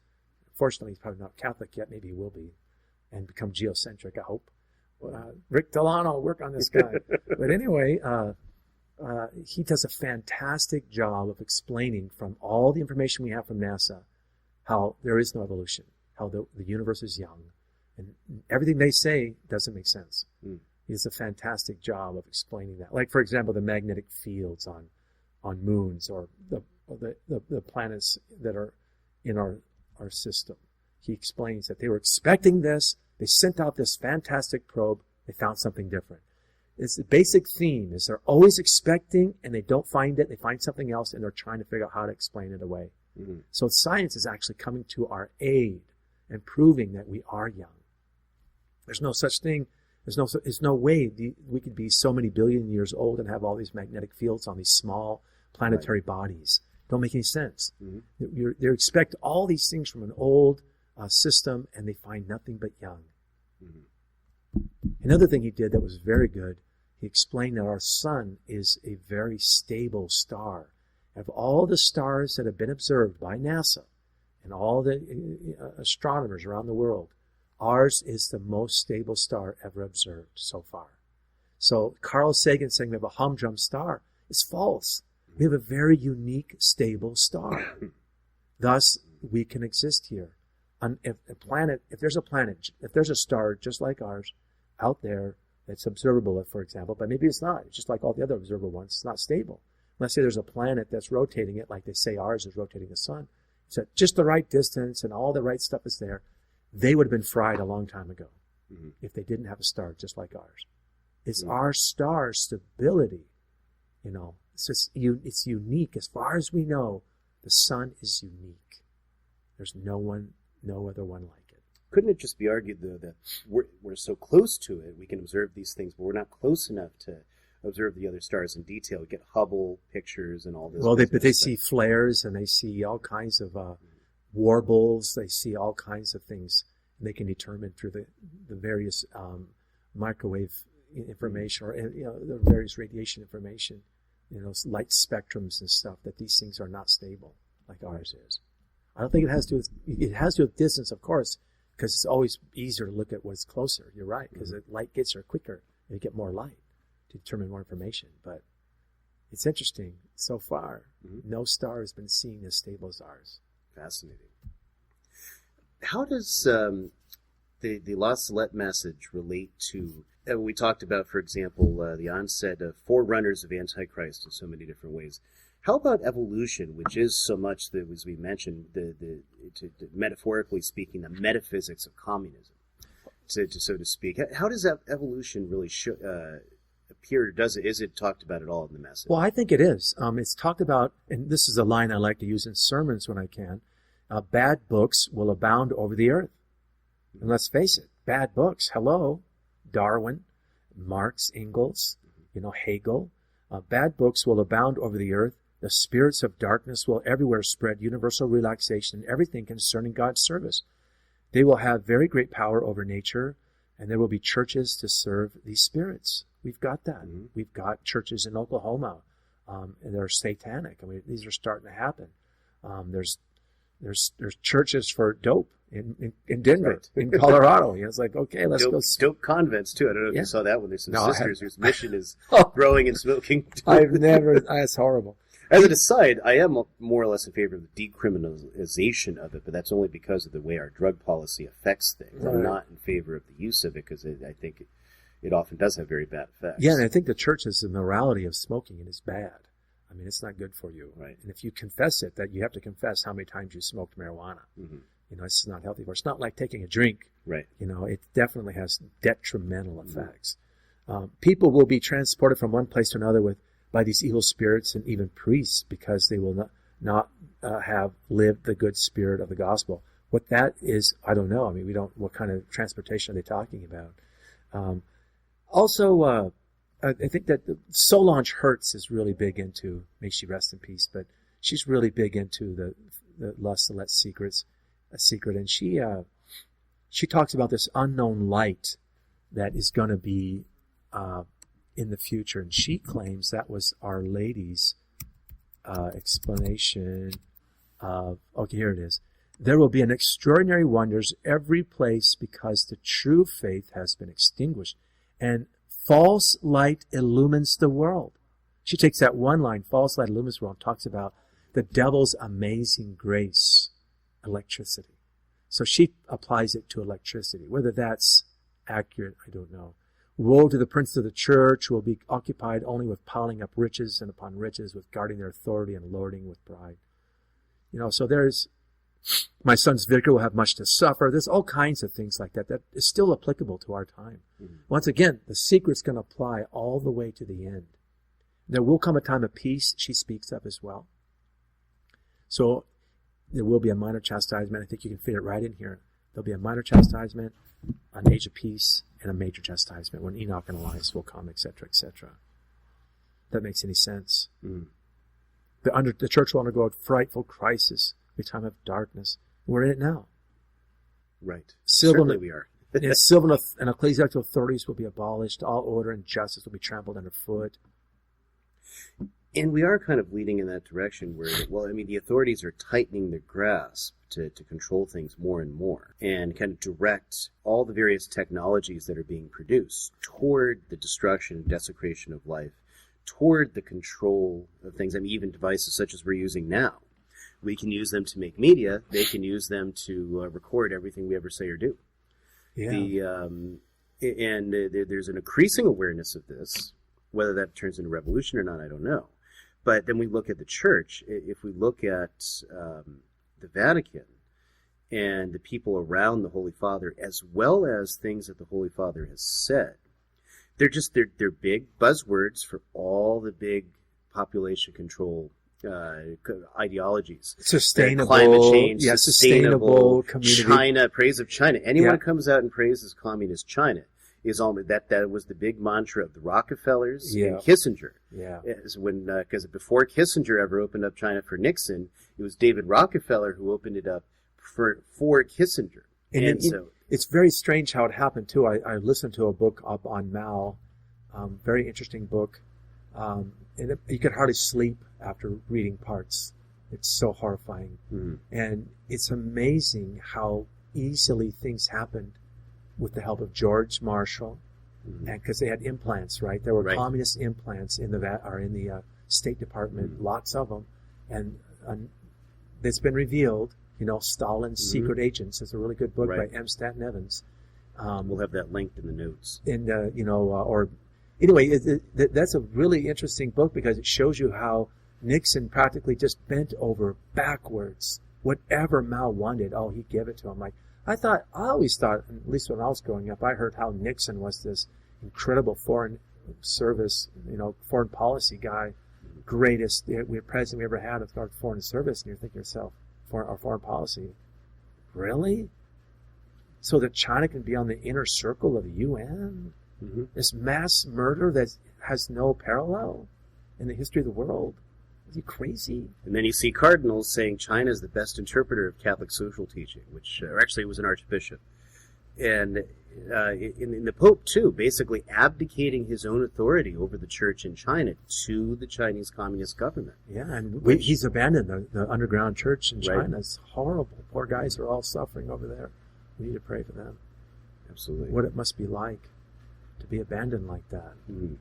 S2: Fortunately, he's probably not Catholic yet. Maybe he will be and become geocentric, I hope. Rick Delano, work on this guy. But anyway, he does a fantastic job of explaining from all the information we have from NASA how there is no evolution, how the universe is young, and everything they say doesn't make sense. He does a fantastic job of explaining that. Like, for example, the magnetic fields on moons or the planets that are in our system. He explains that they were expecting this. They sent out this fantastic probe. They found something different. It's the basic theme is they're always expecting and they don't find it. They find something else and they're trying to figure out how to explain it away. Mm-hmm. So science is actually coming to our aid and proving that we are young. There's no such thing. There's no way we could be so many billion years old and have all these magnetic fields on these small planetary bodies. Don't make any sense. Mm-hmm. They expect all these things from an old system, and they find nothing but young. Mm-hmm. Another thing he did that was very good, he explained that our sun is a very stable star. Of all the stars that have been observed by NASA and all the astronomers around the world, ours is the most stable star ever observed so far. So Carl Sagan saying we have a humdrum star is false. We have a very unique, stable star. Thus, we can exist here. If there's a star just like ours out there that's observable, for example, but maybe it's not. It's just like all the other observable ones. It's not stable. Let's say there's a planet that's rotating it like they say ours is rotating the sun. It's at just the right distance and all the right stuff is there. They would have been fried a long time ago if they didn't have a star just like ours. It's our star's stability, It's unique. As far as we know, the sun is unique. There's no other one like it.
S1: Couldn't it just be argued, though, that we're so close to it, we can observe these things, but we're not close enough to observe the other stars in detail? We get Hubble pictures and all this.
S2: Well, they see flares and they see all kinds of warbles. They see all kinds of things. And they can determine through the various microwave information or the various radiation information, light spectrums and stuff, that these things are not stable like ours is. I don't think it has to do with distance, of course, because it's always easier to look at what's closer. You're right, because the light gets there quicker and you get more light to determine more information. But it's interesting. So far, no star has been seen as stable as ours.
S1: Fascinating. How does the La Salette message relate to, we talked about, for example, the onset of forerunners of Antichrist in so many different ways. How about evolution, which is so much, as we mentioned, metaphorically speaking, the metaphysics of communism, so to speak? How does that evolution really appear? Is it talked about at all in the message?
S2: Well, I think it is. It's talked about, and this is a line I like to use in sermons when I can. Bad books will abound over the earth. And let's face it, bad books. Hello, Darwin, Marx, Engels, Hegel. Bad books will abound over the earth. The spirits of darkness will everywhere spread universal relaxation in everything concerning God's service. They will have very great power over nature, and there will be churches to serve these spirits. We've got that.
S1: Mm-hmm.
S2: We've got churches in Oklahoma, and they're satanic. I mean, these are starting to happen. There's churches for dope in Denver,
S1: right.
S2: in Colorado. It's like, okay, let's go.
S1: Dope convents too. I don't know if
S2: Yeah.
S1: you saw that one. There's some
S2: No,
S1: sisters whose mission is
S2: Oh.
S1: growing and smoking dope.
S2: I've never. That's horrible.
S1: As an aside, I am more or less in favor of the decriminalization of it, but that's only because of the way our drug policy affects things. I'm
S2: Right.
S1: not in favor of the use of it because I think it often does have very bad effects.
S2: Yeah, and I think the church is the morality of smoking, and it's bad. I mean, it's not good for you.
S1: Right.
S2: And if you confess it, that you have to confess how many times you smoked marijuana.
S1: Mm-hmm.
S2: It's not healthy for. It's not like taking a drink.
S1: Right.
S2: It definitely has detrimental effects. People will be transported from one place to another by these evil spirits and even priests because they will not have lived the good spirit of the gospel. What that is, I don't know. I mean, what kind of transportation are they talking about? Also, I think that Solange Hertz is really big into, may she rest in peace, but she's really big into the La Salette secret, and she talks about this unknown light that is going to be in the future, and she claims that was Our Lady's explanation of, okay, here it is. There will be an extraordinary wonders every place because the true faith has been extinguished, and false light illumines the world. She takes that one line, false light illumines the world, and talks about the devil's amazing grace, electricity. So she applies it to electricity. Whether that's accurate, I don't know. Woe to the prince of the church who will be occupied only with piling up riches and upon riches, with guarding their authority and lording with pride. So there's, my son's vicar will have much to suffer. There's all kinds of things like that is still applicable to our time. Mm-hmm. Once again, the secret's going to apply all the way to the end. There will come a time of peace, she speaks of as well. So there will be a minor chastisement. I think you can fit it right in here. There'll be a minor chastisement, an age of peace, and a major chastisement when Enoch and Elias will come, etc., etc. That makes any sense. Mm. The church will undergo a frightful crisis, a time of darkness. We're in it now.
S1: Right.
S2: Civil,
S1: certainly we are.
S2: Civil and ecclesiastical authorities will be abolished. All order and justice will be trampled underfoot.
S1: And we are kind of leading in that direction where, the authorities are tightening their grasp to control things more and more and kind of direct all the various technologies that are being produced toward the destruction and desecration of life, toward the control of things. Even devices such as we're using now. We can use them to make media. They can use them to record everything we ever say or do. Yeah. There's an increasing awareness of this. Whether that turns into revolution or not, I don't know. But then we look at the church. If we look at the Vatican and the people around the Holy Father, as well as things that the Holy Father has said, they're big buzzwords for all the big population control ideologies.
S2: Sustainable,
S1: climate change,
S2: sustainable community.
S1: China, praise of China. Anyone
S2: Yeah.
S1: who comes out and praises communist China is all that was the big mantra of the Rockefellers and Kissinger. Yeah, because before Kissinger ever opened up China for Nixon, it was David Rockefeller who opened it up for Kissinger. And so
S2: it's very strange how it happened too. I listened to a book up on Mao, very interesting book, and you could hardly sleep after reading parts. It's so horrifying, and it's amazing how easily things happened with the help of George Marshall, and because they had implants, right? There were communist implants in the State Department, lots of them, and it's been revealed. Stalin's Secret Agents is a really good book by M. Stanton Evans.
S1: We'll have that linked in the notes.
S2: And anyway, that's a really interesting book because it shows you how Nixon practically just bent over backwards. Whatever Mao wanted, he'd give it to him. I always thought, at least when I was growing up, I heard how Nixon was this incredible foreign service, foreign policy guy, greatest president we ever had of our foreign service. And you're thinking to yourself, our foreign policy, really? So that China can be on the inner circle of the UN? This mass murder that has no parallel in the history of the world? Is he crazy?
S1: And then you see cardinals saying China is the best interpreter of Catholic social teaching, which actually was an archbishop. And in the Pope, too, basically abdicating his own authority over the church in China to the Chinese Communist government.
S2: Yeah, and he's abandoned the underground church in China. Right. It's horrible. Poor guys are all suffering over there. We need to pray for them.
S1: Absolutely.
S2: What it must be like to be abandoned like that.
S1: Mm-hmm.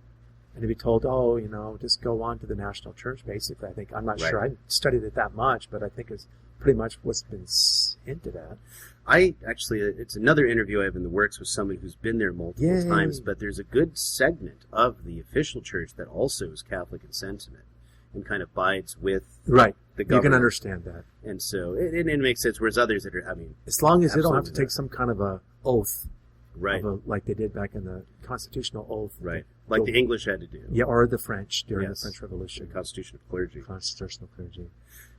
S2: And to be told, just go on to the national church, basically. I'm not sure. I studied it that much, but I think it's pretty much what's been hinted at.
S1: It's another interview I have in the works with somebody who's been there multiple times, but there's a good segment of the official church that also is Catholic in sentiment and kind of bides with the government.
S2: You can understand that.
S1: And so it makes sense, whereas others that are,
S2: as long as they don't have to take some kind of a oath.
S1: Right.
S2: Like they did back in the constitutional oath.
S1: Right. Like the English had to do.
S2: Yeah, or the French during the French Revolution.
S1: The Constitution of Clergy.
S2: Constitutional clergy.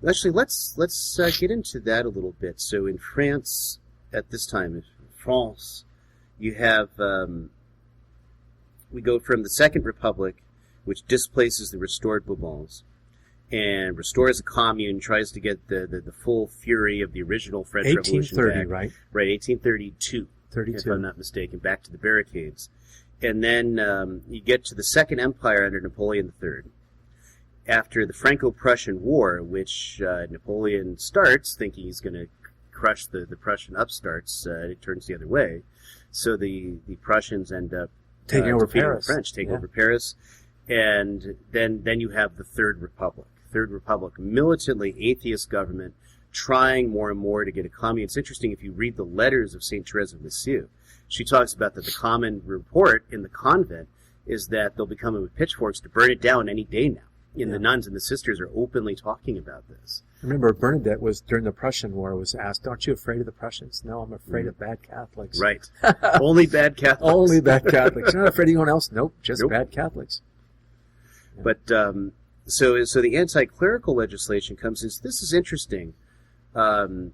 S1: Actually, let's get into that a little bit. So in France, at this time, in France, you have, we go from the Second Republic, which displaces the restored Bourbons, and restores a commune, tries to get the full fury of the original French Revolution back.
S2: 1830, right?
S1: Right, 1832.
S2: 32.
S1: If I'm not mistaken, back to the barricades. And then you get to the Second Empire under Napoleon III. After the Franco-Prussian War, which Napoleon starts thinking he's going to crush the Prussian upstarts, it turns the other way. So the Prussians end up
S2: taking over Paris.
S1: The French take over Paris. And then you have the Third Republic. Third Republic, militantly atheist government, trying more and more to get a commune. It's interesting if you read the letters of St. Therese of Lisieux. She talks about that the common report in the convent is that they'll be coming with pitchforks to burn it down any day now. And the nuns and the sisters are openly talking about this.
S2: Remember, Bernadette was, during the Prussian War, was asked, aren't you afraid of the Prussians? No, I'm afraid of bad Catholics.
S1: Right. Only bad Catholics.
S2: Only bad Catholics. You're not afraid of anyone else? Nope, just bad Catholics.
S1: Yeah. But, so the anti-clerical legislation comes in. So this is interesting. To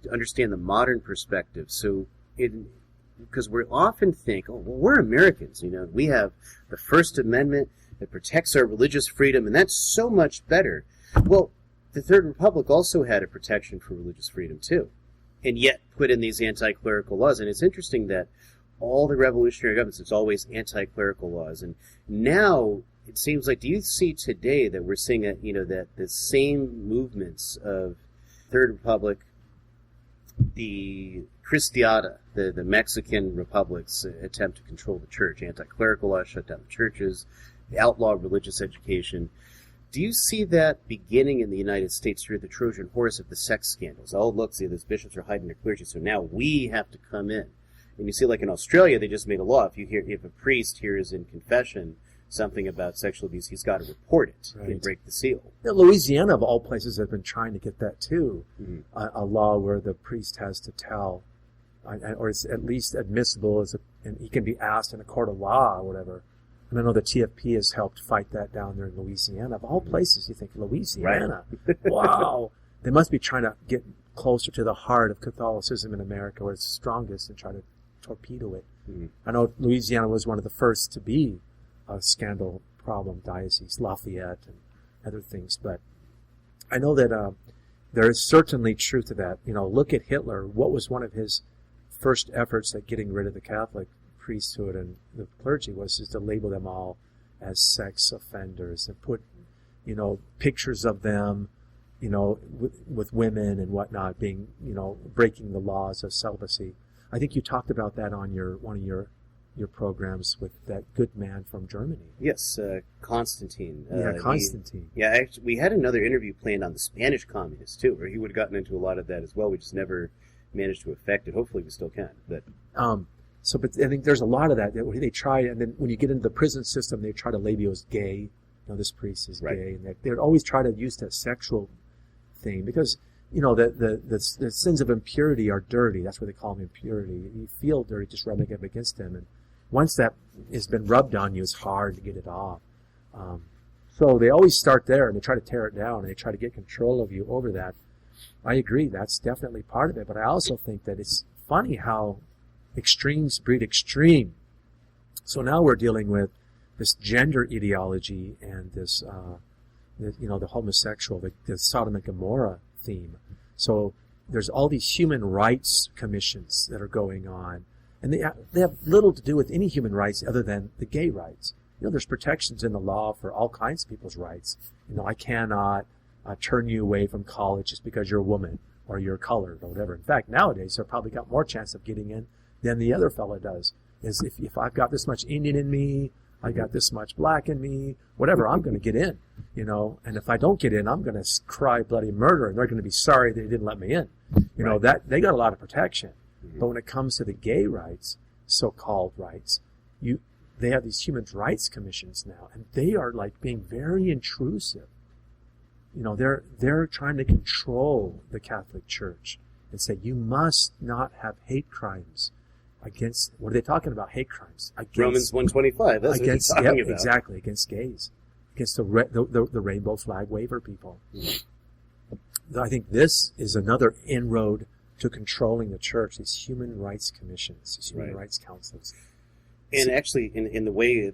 S1: understand the modern perspective. So, because we often think, we're Americans, we have the First Amendment that protects our religious freedom, and that's so much better. Well, the Third Republic also had a protection for religious freedom, too, and yet put in these anti-clerical laws. And it's interesting that all the revolutionary governments, it's always anti-clerical laws. And now, it seems like, do you see today that we're seeing that the same movements of Third Republic, the Cristiada, the Mexican republic's attempt to control the church, anti-clerical laws, shut down the churches, outlaw religious education. Do you see that beginning in the United States through the Trojan horse of the sex scandals? Oh, look, see, those bishops are hiding their clergy, so now we have to come in. And you see, like in Australia, they just made a law. If a priest hears in confession something about sexual abuse, he's got to report it and break the seal.
S2: Louisiana, of all places, have been trying to get that too. Mm-hmm. A law where the priest has to tell, or it's at least admissible, and he can be asked in a court of law or whatever. And I know the TFP has helped fight that down there in Louisiana. Of all places, you think, Louisiana? Right. Wow. They must be trying to get closer to the heart of Catholicism in America, where it's strongest, and try to torpedo it. Mm-hmm. I know Louisiana was one of the first to be a scandal problem diocese, Lafayette and other things. But I know that there is certainly truth to that. Look at Hitler. What was one of his first efforts at getting rid of the Catholic priesthood and the clergy was to label them all as sex offenders and put, pictures of them, with women and whatnot being, breaking the laws of celibacy. I think you talked about that on one of your programs with that good man from Germany.
S1: Yes, Constantine.
S2: Constantine.
S1: Actually, we had another interview planned on the Spanish communists, too, where he would have gotten into a lot of that as well. We just never managed to affect it. Hopefully we still can. But
S2: but I think there's a lot of that they try, and then when you get into the prison system, they try to label you as gay. This priest is gay, and they would always try to use that sexual thing because the sins of impurity are dirty. That's what they call them, impurity. You feel dirty just rubbing up against them, and once that has been rubbed on you, it's hard to get it off. So they always start there, and they try to tear it down, and they try to get control of you over that. I agree, that's definitely part of it, but I also think that it's funny how extremes breed extreme. So now we're dealing with this gender ideology and this, the homosexual, the Sodom and Gomorrah theme. So there's all these human rights commissions that are going on, and they have little to do with any human rights other than the gay rights. There's protections in the law for all kinds of people's rights. I cannot turn you away from college just because you're a woman or you're colored or whatever. In fact, nowadays, they've probably got more chance of getting in than the other fella does. Is if I've got this much Indian in me, I got this much black in me, whatever, I'm going to get in, and if I don't get in, I'm going to cry bloody murder, and they're going to be sorry they didn't let me in. That they got a lot of protection. But when it comes to the gay rights, so-called rights, they have these human rights commissions now, and they are like being very intrusive. They're trying to control the Catholic Church and say you must not have hate crimes against. What are they talking about? Hate crimes against
S1: Romans 1:25. That's
S2: against,
S1: what they're talking about.
S2: Exactly, against gays, against the rainbow flag waver people. I think this is another inroad to controlling the church. These human rights commissions, these human rights councils.
S1: And actually, in the way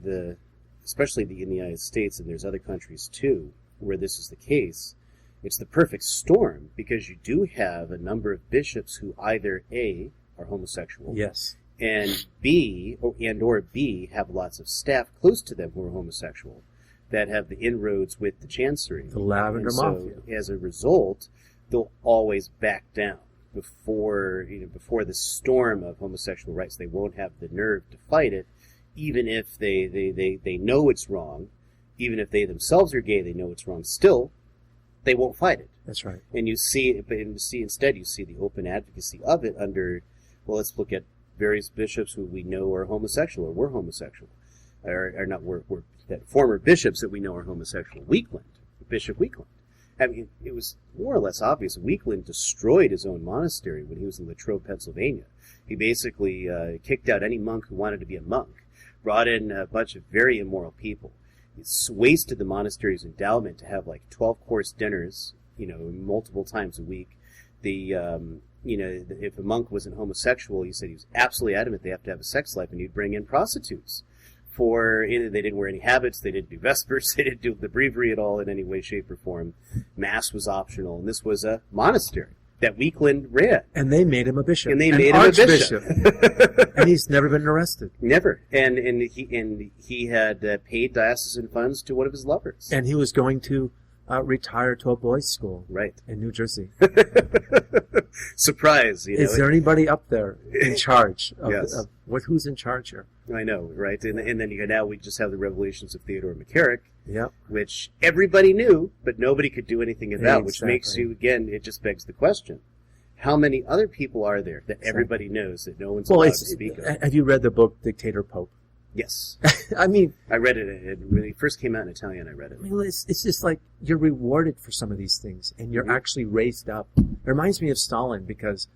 S1: especially in the United States, and there's other countries too, where this is the case, it's the perfect storm, because you do have a number of bishops who either A, are homosexual,
S2: yes,
S1: and B, or B, have lots of staff close to them who are homosexual that have the inroads with the chancery.
S2: The Lavender Mafia.
S1: So, as a result, they'll always back down before the storm of homosexual rights. They won't have the nerve to fight it, even if they know it's wrong. Even if they themselves are gay, they know it's wrong. Still, they won't fight it.
S2: That's right.
S1: And instead you see the open advocacy of it under, well, let's look at various bishops who we know are homosexual or were homosexual, or not were that former bishops that we know are homosexual. Bishop Weakland. I mean, it was more or less obvious. Weakland destroyed his own monastery when he was in Latrobe, Pennsylvania. He basically kicked out any monk who wanted to be a monk, brought in a bunch of very immoral people. It's wasted the monastery's endowment to have like 12-course dinners, multiple times a week. If a monk wasn't homosexual, he said he was absolutely adamant they have to have a sex life, and he'd bring in prostitutes. They didn't wear any habits, they didn't do vespers, they didn't do the breviary at all in any way, shape, or form. Mass was optional, and this was a monastery that Weakland ran.
S2: And they made him a bishop.
S1: And they made him a bishop.
S2: And he's never been arrested.
S1: Never. And he had paid diocesan funds to one of his lovers.
S2: And he was going to retire to a boys' school.
S1: Right.
S2: In New Jersey.
S1: Surprise.
S2: Is there anybody up there in charge?
S1: Yes.
S2: Who's in charge here?
S1: I know, right? And then now we just have the revelations of Theodore McCarrick,
S2: yep,
S1: which everybody knew, but nobody could do anything about,
S2: exactly.
S1: Which makes you, again, it just begs the question. How many other people are there that everybody knows that no one's allowed to speak of?
S2: Have you read the book Dictator Pope?
S1: Yes.
S2: I mean,
S1: I read it when it first came out in Italian. I read it.
S2: I mean, it's just like you're rewarded for some of these things, and you're actually raised up. It reminds me of Stalin because,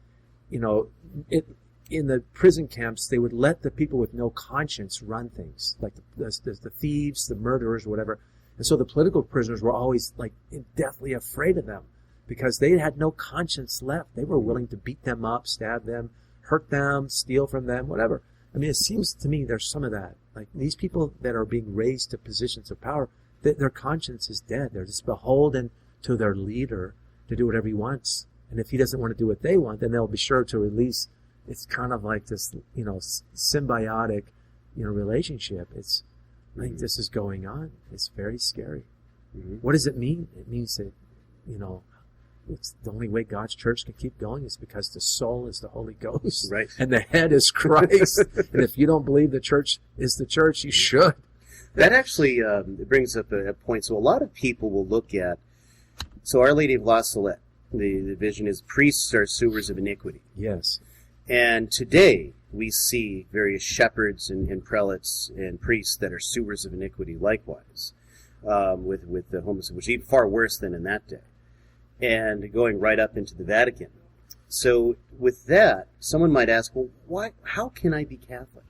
S2: in the prison camps, they would let the people with no conscience run things, like the thieves, the murderers, whatever. And so the political prisoners were always like deathly afraid of them because they had no conscience left. They were willing to beat them up, stab them, hurt them, steal from them, whatever. I mean, it seems to me there's some of that. Like these people that are being raised to positions of power, their conscience is dead. They're just beholden to their leader to do whatever he wants. And if he doesn't want to do what they want, then they'll be sure to release. It's kind of like this, symbiotic, relationship. It's like this is going on. It's very scary. Mm-hmm. What does it mean? It means that, it's the only way God's church can keep going is because the soul is the Holy Ghost.
S1: Right.
S2: And the head is Christ. And if you don't believe the church is the church, you should.
S1: That actually brings up a point. So a lot of people will look at, Our Lady of La Salette, the vision is priests are sewers of iniquity.
S2: Yes.
S1: And today we see various shepherds and prelates and priests that are sewers of iniquity likewise, with the homosexual, which is even far worse than in that day, and going right up into the Vatican. So with that, someone might ask, well, how can I be Catholic?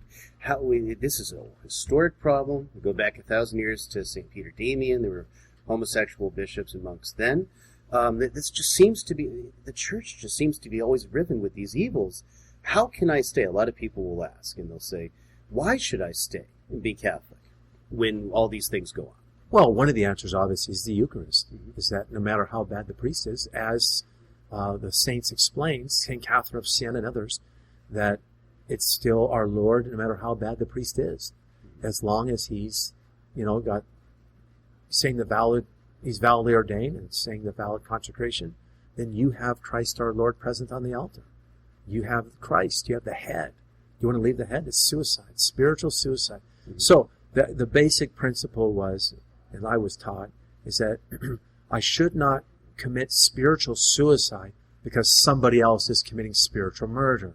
S1: This is a historic problem. We go back 1,000 years to St. Peter Damian. There were homosexual bishops and monks then. This just seems to be, the church just seems to be always riven with these evils. How can I stay? A lot of people will ask, and they'll say, why should I stay and be Catholic when all these things go on?
S2: Well, one of the answers, obviously, is the Eucharist, is that no matter how bad the priest is, as the saints explain, St. Catherine of Siena and others, that it's still our Lord no matter how bad the priest is. As long as he's, saying he's validly ordained and saying the valid consecration, then you have Christ our Lord present on the altar. You have Christ, you have the head. You want to leave the head? It's suicide, spiritual suicide. So the basic principle was, and I was taught, is that I should not commit spiritual suicide because somebody else is committing spiritual murder.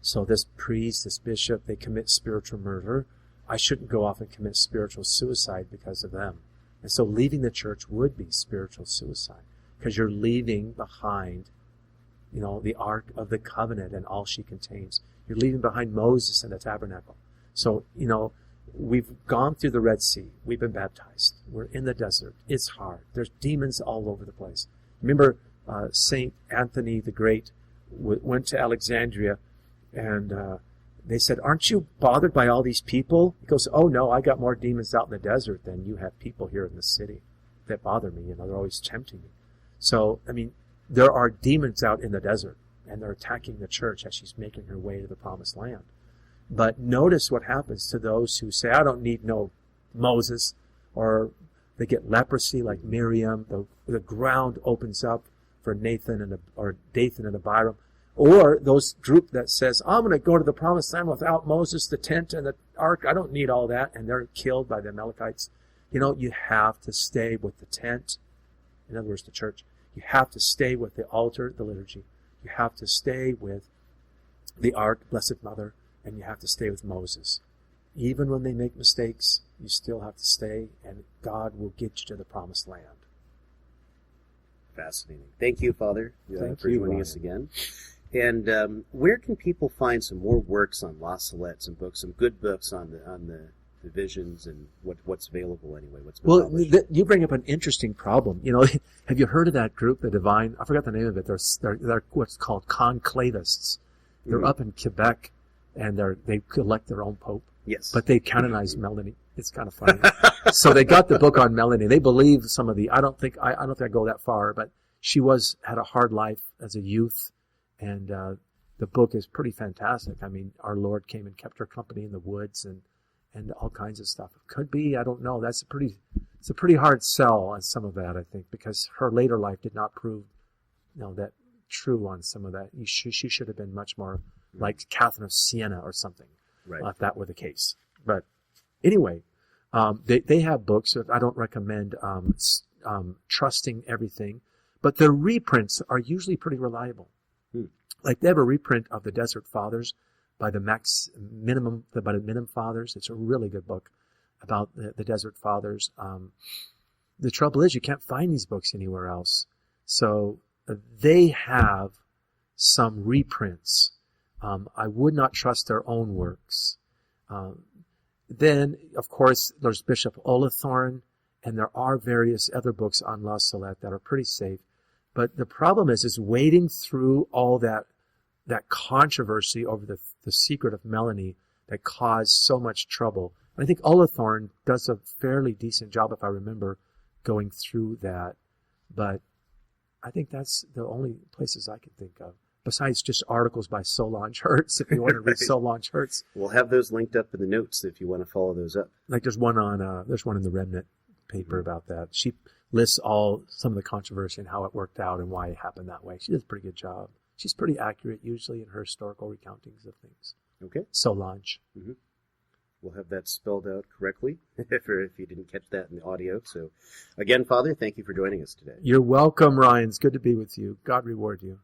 S2: So this priest, this bishop, they commit spiritual murder. I shouldn't go off and commit spiritual suicide because of them. And so leaving the church would be spiritual suicide because you're leaving behind, the Ark of the Covenant and all she contains. You're leaving behind Moses and the tabernacle. So, we've gone through the Red Sea. We've been baptized. We're in the desert. It's hard. There's demons all over the place. Remember, St. Anthony the Great went to Alexandria, and they said, "Aren't you bothered by all these people?" He goes, "Oh, no, I got more demons out in the desert than you have people here in the city that bother me. They're always tempting me." So, there are demons out in the desert, and they're attacking the church as she's making her way to the promised land. But notice what happens to those who say, "I don't need no Moses," or they get leprosy like Miriam. The ground opens up for Dathan and Abiram. Or those group that says, "I'm going to go to the promised land without Moses, the tent, and the ark. I don't need all that." And they're killed by the Amalekites. You have to stay with the tent. In other words, the church. You have to stay with the altar, the liturgy. You have to stay with the ark, Blessed Mother, and you have to stay with Moses. Even when they make mistakes, you still have to stay, and God will get you to the promised land.
S1: Fascinating. Thank you, Father,
S2: for
S1: joining us again. And where can people find some more works on La Salette, some good books on the visions and what's available anyway?
S2: Well, you bring up an interesting problem. Have you heard of that group, the Divine? I forgot the name of it. They're what's called conclavists. They're up in Quebec, and they elect their own pope.
S1: Yes.
S2: But they canonized Melanie. It's kind of funny. So they got the book on Melanie. They believe some of the. I don't think I go that far, but she had a hard life as a youth, and the book is pretty fantastic. Our Lord came and kept her company in the woods and all kinds of stuff. It could be, I don't know. It's a pretty hard sell on some of that, I think, because her later life did not prove, that true on some of that. She should have been much more like Catherine of Siena or something,
S1: right,
S2: if that were the case. But anyway, they have books that I don't recommend trusting everything, but their reprints are usually pretty reliable. Like they have a reprint of the Desert Fathers by the Minimum Fathers. It's a really good book about the Desert Fathers. The trouble is you can't find these books anywhere else. So they have some reprints. I would not trust their own works. Then, of course, there's Bishop Olathorn, and there are various other books on La Salette that are pretty safe. But the problem is wading through all that controversy over the secret of Melanie that caused so much trouble. I think Olathorn does a fairly decent job, if I remember, going through that. But I think that's the only places I can think of, besides just articles by Solange Hertz, if you want to read Solange Hertz.
S1: We'll have those linked up in the notes if you want to follow those up.
S2: Like there's one in the Remnant paper about that. She lists some of the controversy and how it worked out and why it happened that way. She does a pretty good job. She's pretty accurate usually in her historical recountings of things.
S1: Okay.
S2: Solange.
S1: Mm-hmm. We'll have that spelled out correctly if you didn't catch that in the audio. So again, Father, thank you for joining us today.
S2: You're welcome, Ryan. It's good to be with you. God reward you.